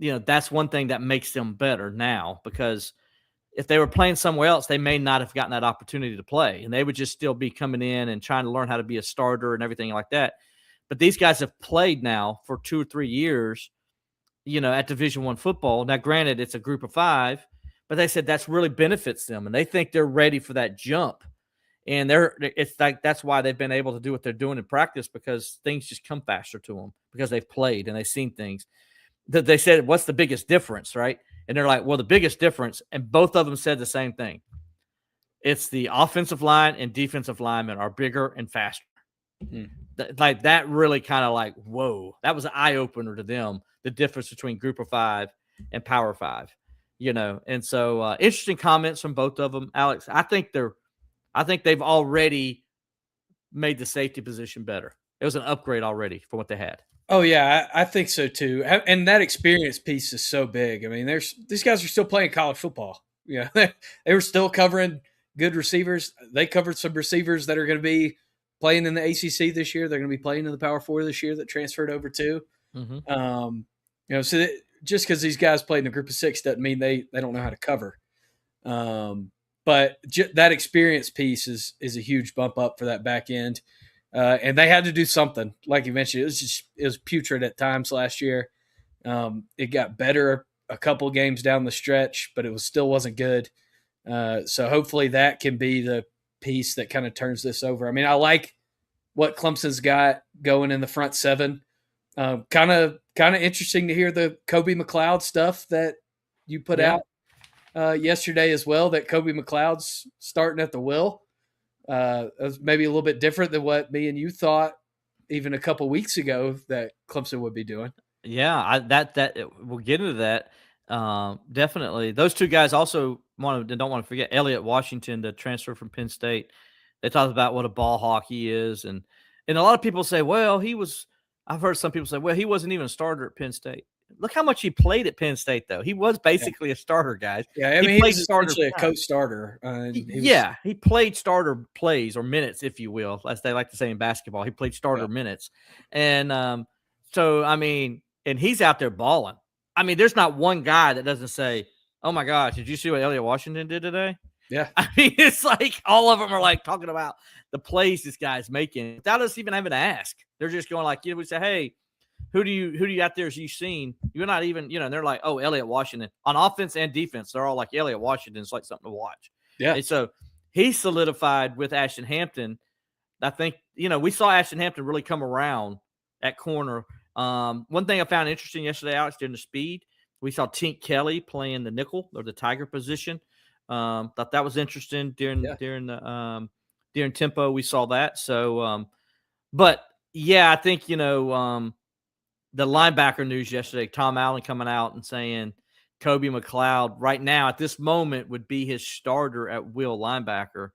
that's one thing that makes them better now, because if they were playing somewhere else, they may not have gotten that opportunity to play. And they would just still be coming in and trying to learn how to be a starter and everything like that. But these guys have played now for 2 or 3 years, at Division I football. Now, granted, it's a group of 5, but they said that's really benefits them. And they think they're ready for that jump. And it's like that's why they've been able to do what they're doing in practice, because things just come faster to them because they've played and they've seen things. That they said, what's the biggest difference, right? And they're like, well, the biggest difference, and both of them said the same thing. It's the offensive line and defensive linemen are bigger and faster. Like that really kind of like, whoa, that was an eye opener to them. The difference between Group of 5 and Power 5, And so interesting comments from both of them, Alex. I think they've already made the safety position better. It was an upgrade already from what they had. Oh, yeah, I think so, too. And that experience piece is so big. I mean, these guys are still playing college football. They were still covering good receivers. They covered some receivers that are going to be playing in the ACC this year. They're going to be playing in the Power 4 this year that transferred over too. So just because these guys played in a group of 6 doesn't mean they don't know how to cover. But that experience piece is a huge bump up for that back end. And they had to do something. Like you mentioned, it was putrid at times last year. It got better a couple games down the stretch, but it still wasn't good. So hopefully that can be the piece that kind of turns this over. I mean, I like what Clemson's got going in the front 7. Kind of interesting to hear the Kobe McLeod stuff that you put out yesterday as well, that Kobe McLeod's starting at the will. It was maybe a little bit different than what me and you thought even a couple weeks ago that Clemson would be doing. Yeah, that we'll get into that. Definitely. Those two guys also don't want to forget Elliott Washington, the transfer from Penn State. They talked about what a ball hawk he is. And a lot of people say, well, I've heard some people say, well, he wasn't even a starter at Penn State. Look how much he played at Penn State, though. He was basically a starter, guys. Yeah, I mean, he was essentially a coach starter. He played starter plays or minutes, if you will, as they like to say in basketball. He played starter minutes. And so, I mean, and he's out there balling. I mean, there's not one guy that doesn't say, oh, my gosh, did you see what Elliott Washington did today? Yeah. I mean, it's like all of them are like talking about the plays this guy's making without us even having to ask. They're just going like, we say, hey, who do you out there as you've seen? You're not even, and they're like, oh, Elliott Washington on offense and defense. They're all like, Elliott Washington's like something to watch. Yeah. And so he solidified with Ashton Hampton. I think, we saw Ashton Hampton really come around at corner. One thing I found interesting yesterday, Alex, during the speed, we saw Tink Kelly playing the nickel or the tiger position. Thought that was interesting during tempo. We saw that. So, but yeah, I think, the linebacker news yesterday, Tom Allen coming out and saying Kobe McLeod right now at this moment would be his starter at will linebacker.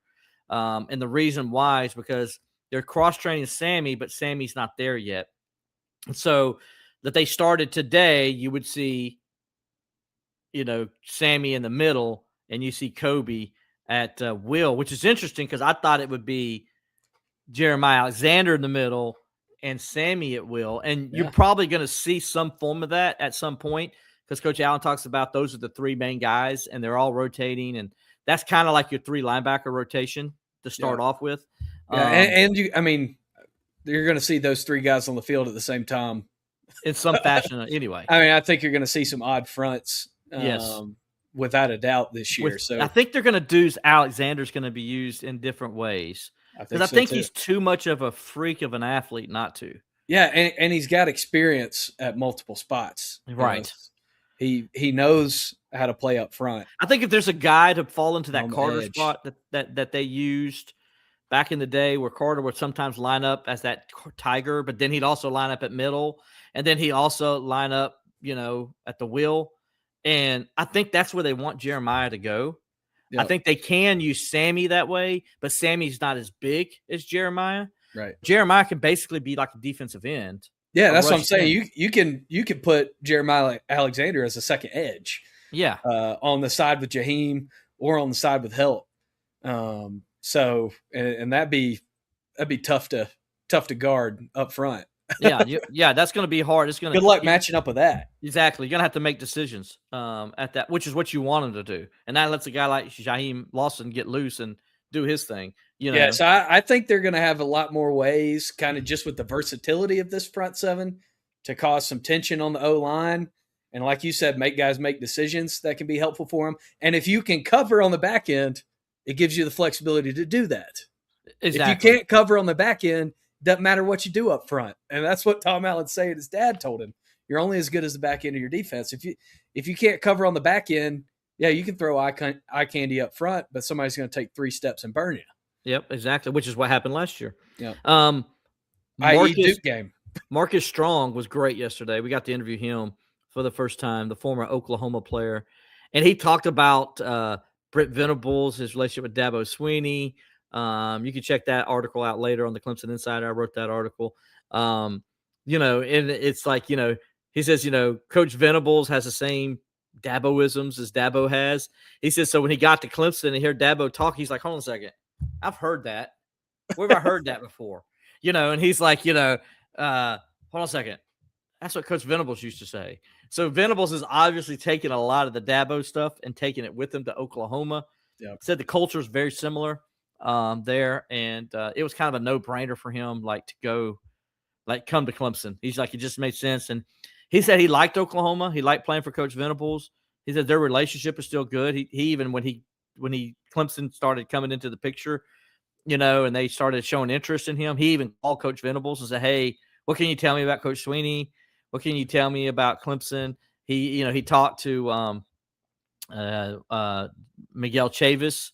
And the reason why is because they're cross-training Sammy, but Sammy's not there yet. And so that they started today, you would see, Sammy in the middle, and you see Kobe at will, which is interesting because I thought it would be Jeremiah Alexander in the middle and Sammy at will. And you're probably going to see some form of that at some point because Coach Allen talks about those are the three main guys, and they're all rotating. And that's kind of like your three linebacker rotation to start off with. Yeah, you're going to see those three guys on the field at the same time. In some fashion anyway. I mean, I think you're going to see some odd fronts. Yes. Without a doubt this year. So I think they're going to do Alexander's going to be used in different ways. Because I think he's too much of a freak of an athlete not to. Yeah, and he's got experience at multiple spots. Right. He knows how to play up front. I think if there's a guy to fall into that Carter spot that they used back in the day where Carter would sometimes line up as that tiger, but then he'd also line up at middle, and then he'd also line up, at the will. And I think that's where they want Jeremiah to go. Yep. I think they can use Sammy that way, but Sammy's not as big as Jeremiah. Right. Jeremiah can basically be like a defensive end. Yeah, that's what I'm saying. You can put Jeremiah Alexander as a second edge. Yeah. On the side with Jaheim or on the side with Help. So that'd be tough to guard up front. Yeah, that's going to be hard. It's going to good luck matching up with that. Exactly, you're going to have to make decisions at that, which is what you want him to do, and that lets a guy like Jaheim Lawson get loose and do his thing. Yeah, so I think they're going to have a lot more ways, kind of just with the versatility of this front seven, to cause some tension on the O line, and like you said, make guys make decisions that can be helpful for them. And if you can cover on the back end, it gives you the flexibility to do that. Exactly. If you can't cover on the back end, doesn't matter what you do up front. And that's what Tom Allen's saying his dad told him. You're only as good as the back end of your defense. If you can't cover on the back end, you can throw eye candy up front, but somebody's going to take 3 steps and burn you. Yep, exactly, which is what happened last year. Yeah. Duke game. Marcus Strong was great yesterday. We got to interview him for the first time, the former Oklahoma player. And he talked about Brent Venables, his relationship with Dabo Swinney. You can check that article out later on the Clemson Insider. I wrote that article. And it's like, he says, Coach Venables has the same Daboisms as Dabo has. He says, so when he got to Clemson and heard Dabo talk, he's like, hold on a second. I've heard that. Where have I heard that before? And he's like, hold on a second. That's what Coach Venables used to say. So Venables is obviously taking a lot of the Dabo stuff and taking it with him to Oklahoma. Yeah. Said the culture is very similar there, and it was kind of a no-brainer for him, to come to Clemson. He's like, it just made sense. And he said he liked Oklahoma. He liked playing for Coach Venables. He said their relationship is still good. He even when Clemson started coming into the picture, and they started showing interest in him, he even called Coach Venables and said, hey, what can you tell me about Coach Swinney? What can you tell me about Clemson? He talked to Miguel Chavis.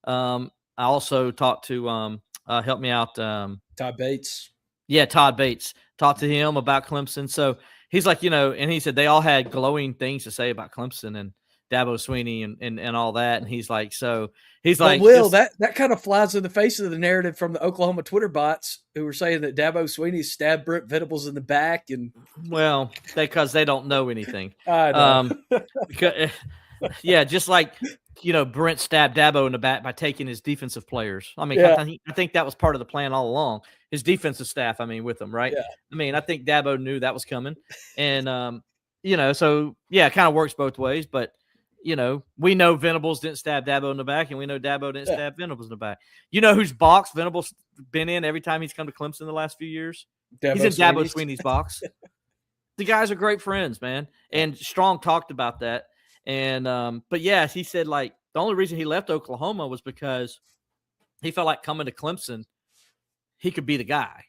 I also talked to help me out. Todd Bates. Yeah, Todd Bates. Talked to him about Clemson. So he's like, and he said they all had glowing things to say about Clemson and Dabo Swinney and all that. And he's like, that kind of flies in the face of the narrative from the Oklahoma Twitter bots who were saying that Dabo Swinney stabbed Brent Venables in the back. And because they don't know anything. I know. Just like, Brent stabbed Dabo in the back by taking his defensive players. I mean, I think that was part of the plan all along. His defensive staff, with him, right? Yeah. I think Dabo knew that was coming. And, so, it kind of works both ways. But, we know Venables didn't stab Dabo in the back, and we know Dabo didn't stab Venables in the back. You know whose box Venables been in every time he's come to Clemson the last few years? He's in Dabo Swinney's box. The guys are great friends, man. And Strong talked about that. And but he said the only reason he left Oklahoma was because he felt like coming to Clemson, he could be the guy.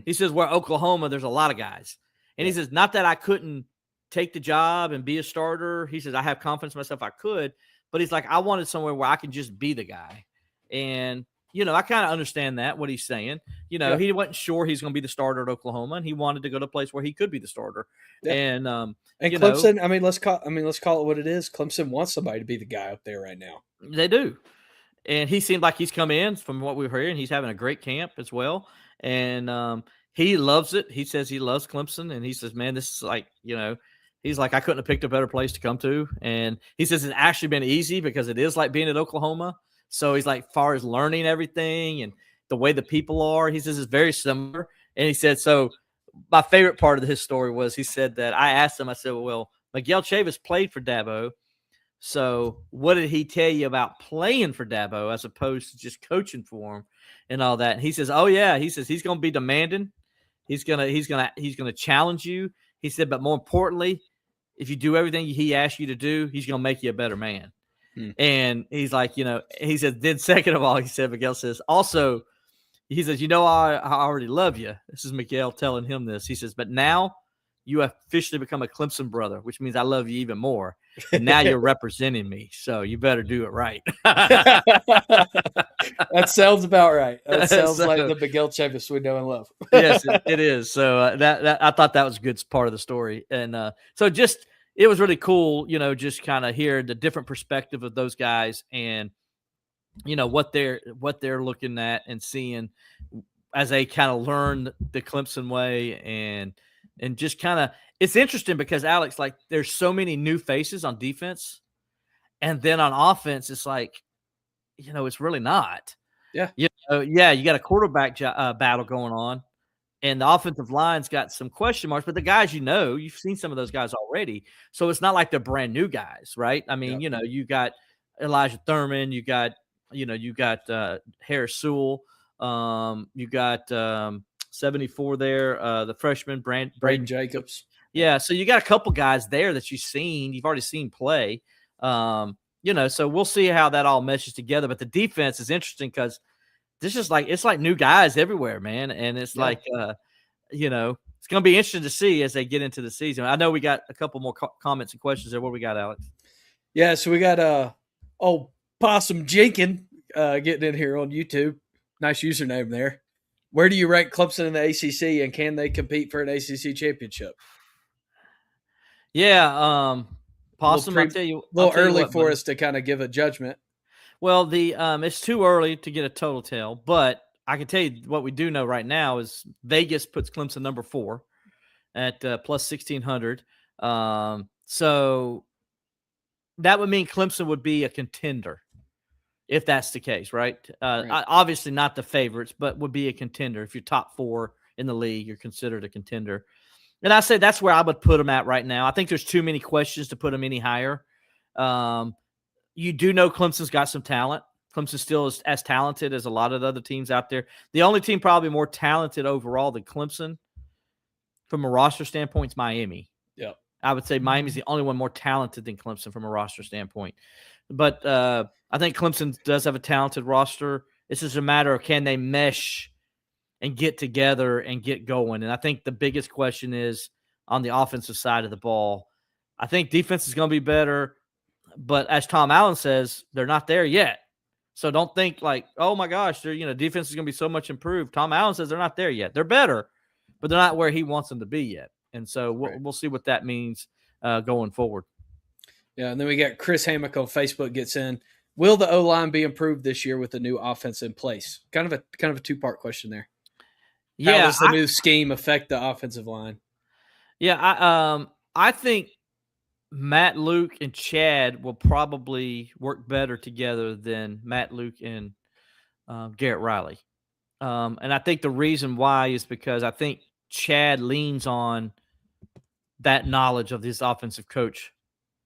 He says where Oklahoma, there's a lot of guys. And he says, not that I couldn't take the job and be a starter. He says, I have confidence in myself I could, but he's like, I wanted somewhere where I could just be the guy. And I kind of understand that, what he's saying. Yeah. He wasn't sure he's going to be the starter at Oklahoma, and he wanted to go to a place where he could be the starter. Yeah. And Clemson, let's call it what it is. Clemson wants somebody to be the guy up there right now. They do. And he seemed like he's come in from what we've heard, and he's having a great camp as well. And he loves it. He says he loves Clemson, and he says, man, this is like, he's like, I couldn't have picked a better place to come to. And he says it's actually been easy because it is like being at Oklahoma. So he's like, far as learning everything and the way the people are, he says it's very similar. And he said, so my favorite part of his story was he said that I asked him, I said, well, Miguel Chavis played for Dabo. So what did he tell you about playing for Dabo as opposed to just coaching for him and all that? And he says, oh yeah, he says he's going to be demanding. He's going to challenge you. He said, but more importantly, if you do everything he asks you to do, he's going to make you a better man. And he's like, he said, then second of all, he said, Miguel says, also, he says, I already love you. This is Miguel telling him this. He says, but now you have officially become a Clemson brother, which means I love you even more. And now you're representing me. So you better do it right. That sounds about right. That sounds like the Miguel Chavis we know and love. Yes, it is. So that I thought that was a good part of the story. And so it was really cool, just kind of hear the different perspective of those guys and, what they're looking at and seeing as they kind of learn the Clemson way and just kind of, it's interesting because Alex, like there's so many new faces on defense and then on offense, it's like, it's really not. Yeah. You got a quarterback battle going on. And the offensive line's got some question marks, but the guys, you've seen some of those guys already. So it's not like they're brand new guys, right? I mean, you got Elijah Thurman, you got Harris Sewell, you got 74 there, the freshman Braden Jacobs. Yeah, so you got a couple guys there that you've already seen play. So we'll see how that all meshes together. But the defense is interesting because this is it's like new guys everywhere, man. And it's like, it's going to be interesting to see as they get into the season. I know we got a couple more comments and questions there. What do we got, Alex? Yeah, so we got Possum Jenkins getting in here on YouTube. Nice username there. Where do you rank Clemson in the ACC, and can they compete for an ACC championship? Yeah, Possum, I'll tell you. A little early for us to kind of give a judgment. Well, it's too early to get a total tell, but I can tell you what we do know right now is Vegas puts Clemson number 4 at plus 1,600. So that would mean Clemson would be a contender if that's the case, right? Right. Obviously not the favorites, but would be a contender. If you're top 4 in the league, you're considered a contender. And I say that's where I would put them at right now. I think there's too many questions to put them any higher. You do know Clemson's got some talent. Clemson still is as talented as a lot of the other teams out there. The only team probably more talented overall than Clemson from a roster standpoint is Miami. Yep. I would say Miami's the only one more talented than Clemson from a roster standpoint. But I think Clemson does have a talented roster. It's just a matter of can they mesh and get together and get going. And I think the biggest question is on the offensive side of the ball. I think defense is going to be better. But as Tom Allen says, they're not there yet. So don't think like, oh my gosh, defense is going to be so much improved. Tom Allen says they're not there yet. They're better, but they're not where he wants them to be yet. And so we'll see what that means going forward. Yeah, and then we got Chris Hammock on Facebook gets in. Will the O-line be improved this year with the new offense in place? Kind of a two-part question there. Yeah, how does the new scheme affect the offensive line? Yeah, I think Matt Luke and Chad will probably work better together than Matt Luke and Garrett Riley. And I think the reason why is because I think Chad leans on that knowledge of this offensive coach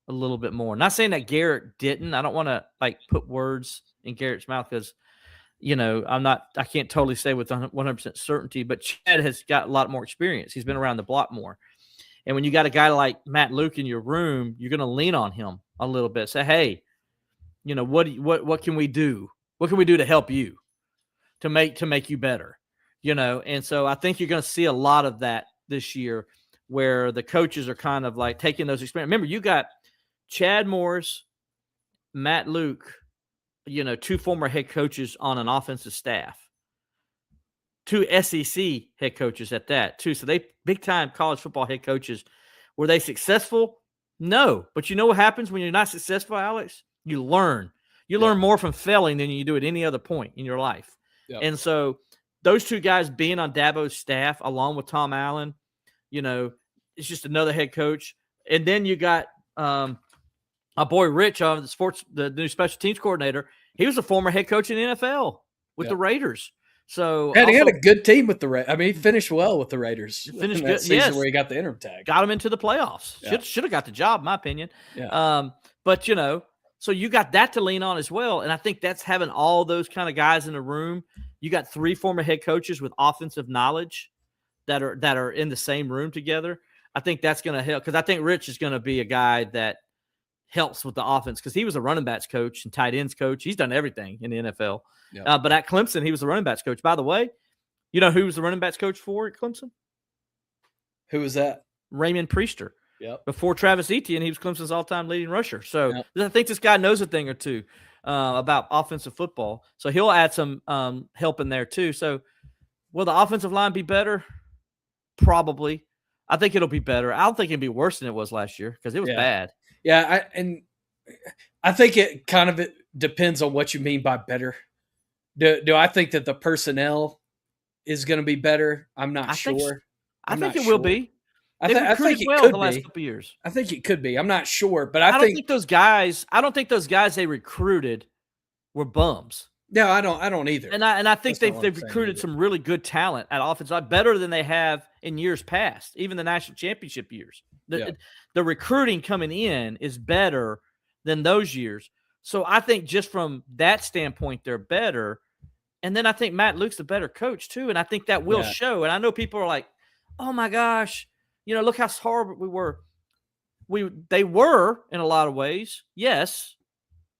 a little bit more. Not saying that Garrett didn't. I don't want to put words in Garrett's mouth because, I can't totally say with 100% certainty, but Chad has got a lot more experience. He's been around the block more. And when you got a guy like Matt Luke in your room, you're going to lean on him a little bit. Say, hey, what can we do? What can we do to help you to make you better? And so I think you're going to see a lot of that this year where the coaches are kind of like taking those experiences. Remember, you got Chad Morris, Matt Luke, two former head coaches on an offensive staff, 2 SEC head coaches at that too. So they big time college football head coaches. Were they successful? No. But you know what happens when you're not successful, Alex? You learn. You learn more from failing than you do at any other point in your life. Yep. And so those 2 guys being on Dabo's staff along with Tom Allen, it's just another head coach. And then you got our boy Rich on the new special teams coordinator. He was a former head coach in the NFL with the Raiders. So he had a good team with the Raiders. I mean, he finished well with the Raiders. Finished in that season where he got the interim tag. Got him into the playoffs. Yeah. Should have got the job, in my opinion. Yeah. But so you got that to lean on as well. And I think that's having all those kind of guys in a room. You got 3 former head coaches with offensive knowledge that are in the same room together. I think that's going to help, because I think Rich is going to be a guy that helps with the offense, because he was a running backs coach and tight ends coach. He's done everything in the NFL. Yeah. But at Clemson, he was the running backs coach. By the way, you know who was the running backs coach for at Clemson? Who was that? Raymond Priester. Yep. Before Travis Etienne, he was Clemson's all-time leading rusher. So I think this guy knows a thing or two about offensive football. So he'll add some help in there too. So will the offensive line be better? Probably. I think it'll be better. I don't think it'll be worse than it was last year, because it was bad. Yeah, I think it kind of depends on what you mean by better. Do I think that the personnel is going to be better? I'm not sure. I think it will be. I think it well could the last be. couple of years. I think it could be. I'm not sure, but I don't think those guys. I don't think those guys they recruited were bums. No, I don't either. And I think they've recruited some really good talent at offensive line, better than they have in years past, even the national championship years. The recruiting coming in is better than those years. So I think just from that standpoint, they're better. And then I think Matt Luke's the better coach too, and I think that will show. And I know people are like, "Oh my gosh, look how horrible we were." They were in a lot of ways, yes.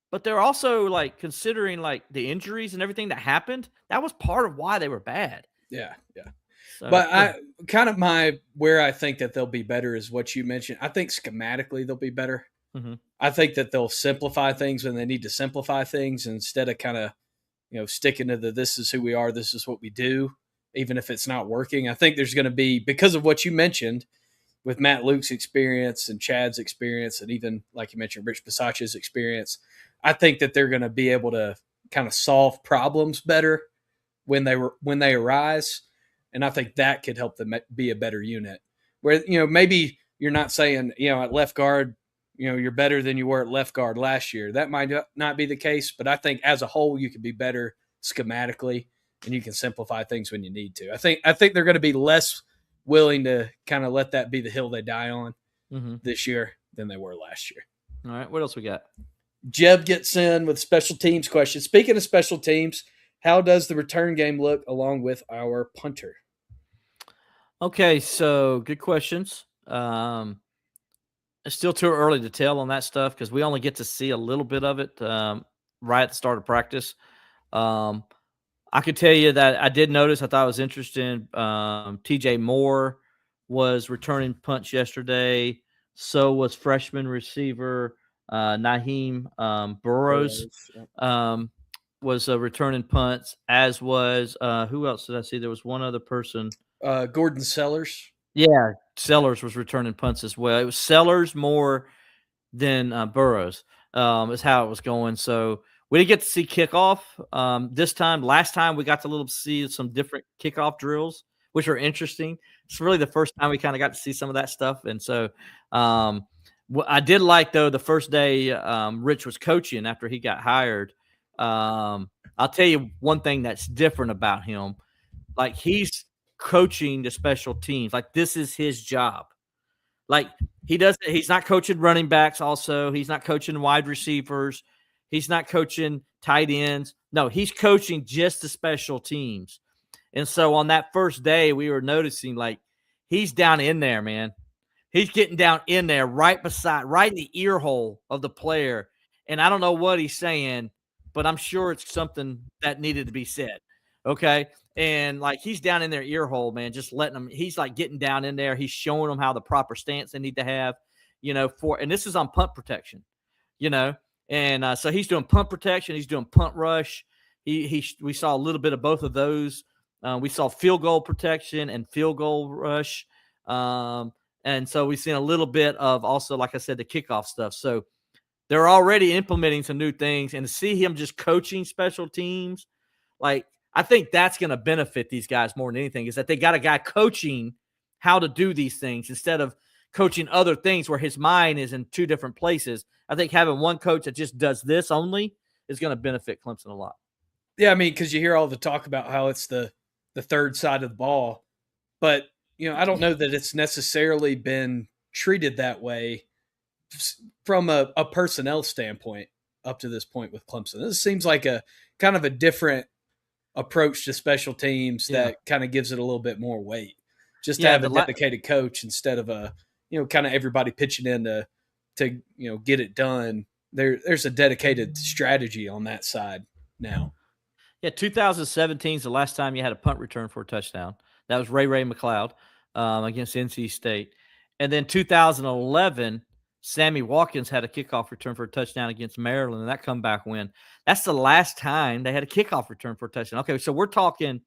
But they're also, like, considering, like, the injuries and everything that happened, that was part of why they were bad. Yeah. So, but where I think that they'll be better is what you mentioned. I think schematically they'll be better. Mm-hmm. I think that they'll simplify things when they need to simplify things, instead of kind of, sticking to this is who we are, this is what we do, even if it's not working. I think there's going to be, because of what you mentioned, with Matt Luke's experience and Chad's experience, and even, like you mentioned, Rich Bisaccia's experience, I think that they're going to be able to kind of solve problems better when they arise, and I think that could help them be a better unit. Where maybe you're not saying at left guard you're better than you were at left guard last year. That might not be the case, but I think as a whole you can be better schematically, and you can simplify things when you need to. I think they're going to be less willing to kind of let that be the hill they die on this year than they were last year. All right, what else we got? Jeb gets in with special teams question. Speaking of special teams, how does the return game look along with our punter? Okay, so good questions. It's still too early to tell on that stuff, because we only get to see a little bit of it right at the start of practice. I could tell you that I did notice, I thought it was interesting, TJ Moore was returning punts yesterday. So was freshman receiver Naheem Burrows was returning punts, as was who else did I see? There was one other person. Gordon Sellers. Yeah, Sellers was returning punts as well. It was Sellers more than Burrows is how it was going. So we didn't get to see kickoff this time. Last time we got to see some different kickoff drills, which are interesting. It's really the first time we kind of got to see some of that stuff. And so I did like, though, the first day Rich was coaching after he got hired. I'll tell you one thing that's different about him. Like, he's coaching the special teams. Like, this is his job. Like, he's not coaching running backs also. He's not coaching wide receivers. He's not coaching tight ends. No, he's coaching just the special teams. And so on that first day, we were noticing, like, he's down in there, man. He's getting down in there right in the ear hole of the player. And I don't know what he's saying, but I'm sure it's something that needed to be said. Okay. And like, he's down in their ear hole, man, just letting them, he's like getting down in there. He's showing them how the proper stance they need to have, and this is on punt protection, And so he's doing punt protection. He's doing punt rush. We saw a little bit of both of those. We saw field goal protection and field goal rush. And so we've seen a little bit of also, like I said, the kickoff stuff. So they're already implementing some new things. And to see him just coaching special teams, like, I think that's going to benefit these guys more than anything, is that they got a guy coaching how to do these things instead of coaching other things where his mind is in two different places. I think having one coach that just does this only is going to benefit Clemson a lot. Yeah, I mean, because you hear all the talk about how it's the third side of the ball, but I don't know that it's necessarily been treated that way from a personnel standpoint up to this point with Clemson. This seems like a kind of a different approach to special teams that kind of gives it a little bit more weight. Just to have a dedicated coach instead of a kind of everybody pitching in to get it done. There's a dedicated strategy on that side now. Yeah, 2017 is the last time you had a punt return for a touchdown. That was Ray McLeod against NC State. And then 2011, Sammy Watkins had a kickoff return for a touchdown against Maryland, and that comeback win. That's the last time they had a kickoff return for a touchdown. Okay, so we're talking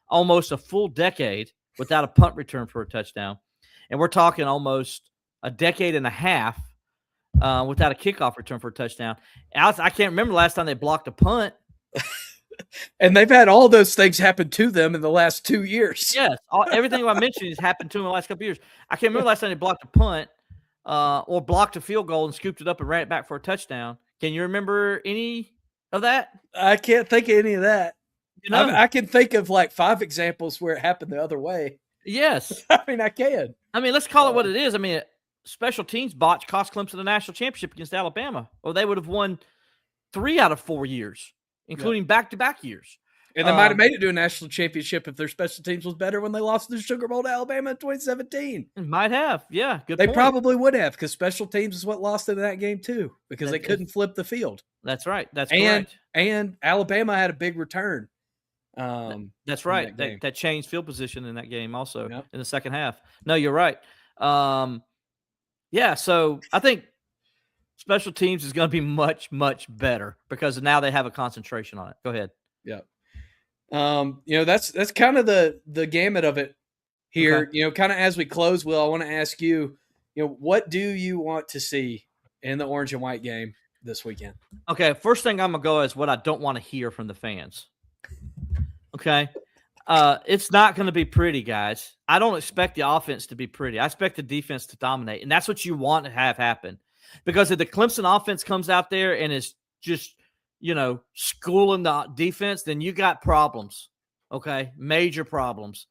almost a full decade without a punt return for a touchdown. And we're talking almost a decade and a half without a kickoff return for a touchdown. I can't remember the last time they blocked a punt. And they've had all those things happen to them in the last 2 years. Yes, everything I mentioned has happened to them in the last couple of years. I can't remember the last time they blocked a punt or blocked a field goal and scooped it up and ran it back for a touchdown. Can you remember any of that? I can't think of any of that. I can think of like 5 examples where it happened the other way. Yes. I mean, I can. I mean, let's call it what it is. I mean, special teams botch cost Clemson the national championship against Alabama, or they would have won 3 out of 4 years, including back-to-back years. And they might have made it to a national championship if their special teams was better when they lost the Sugar Bowl to Alabama in 2017. Might have. Yeah, good They point. probably would have, because special teams is what lost in that game too, because they couldn't flip the field. That's right. That's correct. And Alabama had a big return. That's right. That changed field position in that game also in the second half. No, you're right. Yeah, so I think special teams is going to be much, much better because now they have a concentration on it. Go ahead. Yeah. That's kind of the gamut of it here. Okay. Kind of as we close, Will, I want to ask you, what do you want to see in the orange and white game this weekend? Okay, first thing I'm going to go is what I don't want to hear from the fans. Okay. It's not going to be pretty, guys. I don't expect the offense to be pretty. I expect the defense to dominate, and that's what you want to have happen. Because if the Clemson offense comes out there and is just, schooling the defense, then you got problems, okay? Major problems.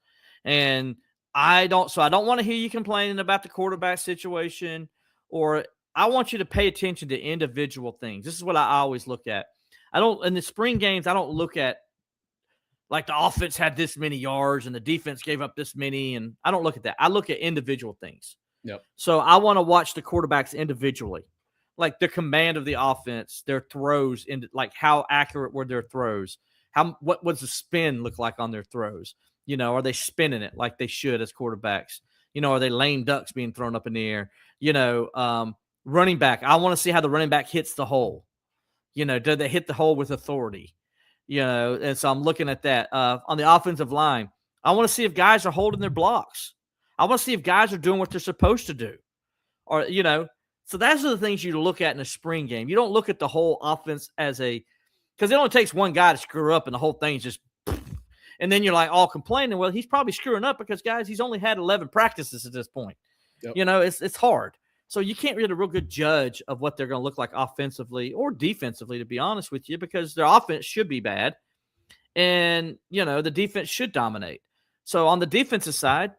And I don't want to hear you complaining about the quarterback situation, or I want you to pay attention to individual things. This is what I always look at. In the spring games, I don't look at, like, the offense had this many yards and the defense gave up this many, and I don't look at that. I look at individual things. Yep. So I want to watch the quarterbacks individually, like the command of the offense, their throws, like how accurate were their throws? What was the spin look like on their throws? Are they spinning it like they should as quarterbacks? Are they lame ducks being thrown up in the air? Running back, I want to see how the running back hits the hole. Do they hit the hole with authority? And so I'm looking at that. On the offensive line, I want to see if guys are holding their blocks. I want to see if guys are doing what they're supposed to do. Or, so those are the things you look at in a spring game. You don't look at the whole offense because it only takes one guy to screw up and the whole thing's just, and then you're like all complaining. Well, he's probably screwing up because, guys, he's only had 11 practices at this point. Yep. It's hard. So you can't really a real good judge of what they're going to look like offensively or defensively, to be honest with you, because their offense should be bad. And, the defense should dominate. So on the defensive side,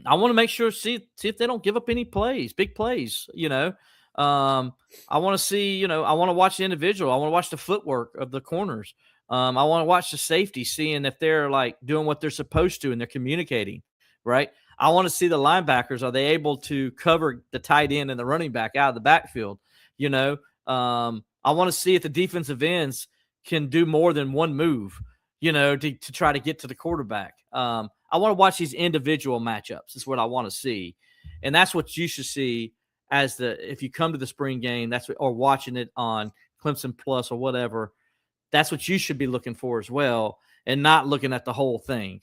I want to make sure, see if they don't give up any plays, big plays, I want to see, I want to watch the individual. I want to watch the footwork of the corners. I want to watch the safety, seeing if they're like doing what they're supposed to and they're communicating, right? I want to see the linebackers. Are they able to cover the tight end and the running back out of the backfield? I want to see if the defensive ends can do more than one move, to try to get to the quarterback. I want to watch these individual matchups is what I want to see. And that's what you should see if you come to the spring game, or watching it on Clemson Plus or whatever, that's what you should be looking for as well, and not looking at the whole thing,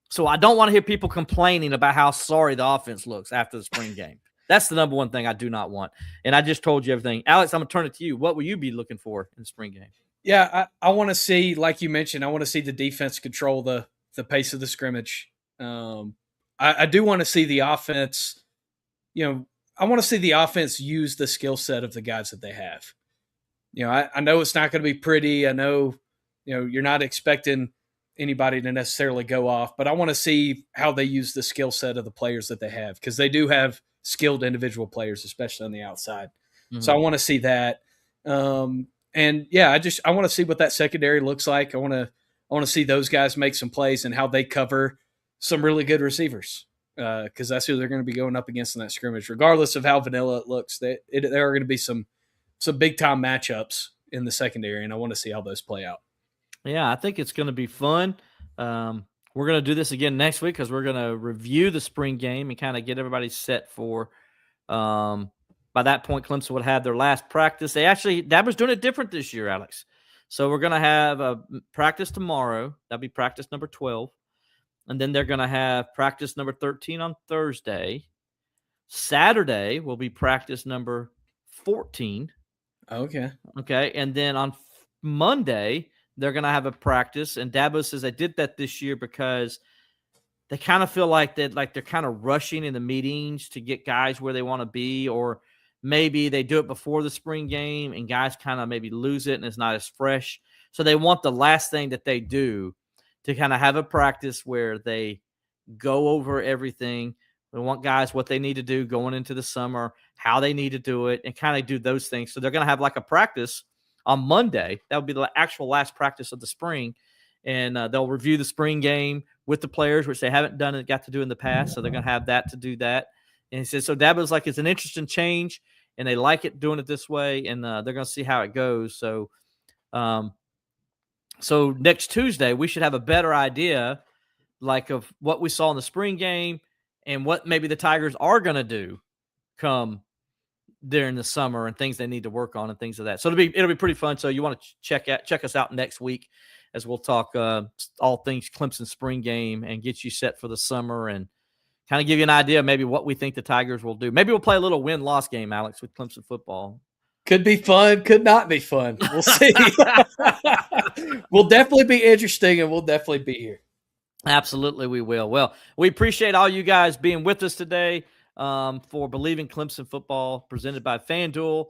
So I don't want to hear people complaining about how sorry the offense looks after the spring game. That's the number one thing I do not want. And I just told you everything. Alex, I'm going to turn it to you. What will you be looking for in the spring game? Yeah, I want to see, like you mentioned, I want to see the defense control the pace of the scrimmage. I do want to see the offense, I want to see the offense use the skill set of the guys that they have. I know it's not going to be pretty. I know, you're not expecting anybody to necessarily go off, but I want to see how they use the skill set of the players that they have, because they do have skilled individual players, especially on the outside. Mm-hmm. So I want to see that. And yeah, I want to see what that secondary looks like. I want to see those guys make some plays and how they cover some really good receivers, because that's who they're going to be going up against in that scrimmage. Regardless of how vanilla it looks, there are going to be some big time matchups in the secondary, and I want to see how those play out. Yeah, I think it's going to be fun. We're going to do this again next week because we're going to review the spring game and kind of get everybody set for. By that point, Clemson would have their last practice. Dabber's doing it different this year, Alex. So we're going to have a practice tomorrow. That'll be practice number 12. And then they're going to have practice number 13 on Thursday. Saturday will be practice number 14. Okay. And then on Monday, they're going to have a practice. And Dabo says they did that this year because they kind of feel like they're kind of rushing in the meetings to get guys where they want to be, or maybe they do it before the spring game and guys kind of maybe lose it and it's not as fresh. So they want the last thing that they do to kind of have a practice where they go over everything. They want guys what they need to do going into the summer, how they need to do it, and kind of do those things. So they're going to have like a practice on Monday. That would be the actual last practice of the spring. And they'll review the spring game with the players, which they haven't got to do in the past. So they're going to have that to do that. And he says, so Dabo's like, it's an interesting change, and they like it doing it this way, and they're going to see how it goes. So, so next Tuesday, we should have a better idea, like, of what we saw in the spring game and what maybe the Tigers are going to do come during the summer and things they need to work on and things of that. So it'll be pretty fun. So you want to check us out next week as we'll talk all things Clemson spring game and get you set for the summer and kind of give you an idea of maybe what we think the Tigers will do. Maybe we'll play a little win-loss game, Alex, with Clemson football. Could be fun, could not be fun. We'll see. We'll definitely be interesting, and we'll definitely be here. Absolutely, we will. Well, we appreciate all you guys being with us today for Bleav in Clemson Football, presented by FanDuel.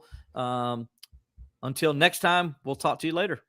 Until next time, we'll talk to you later.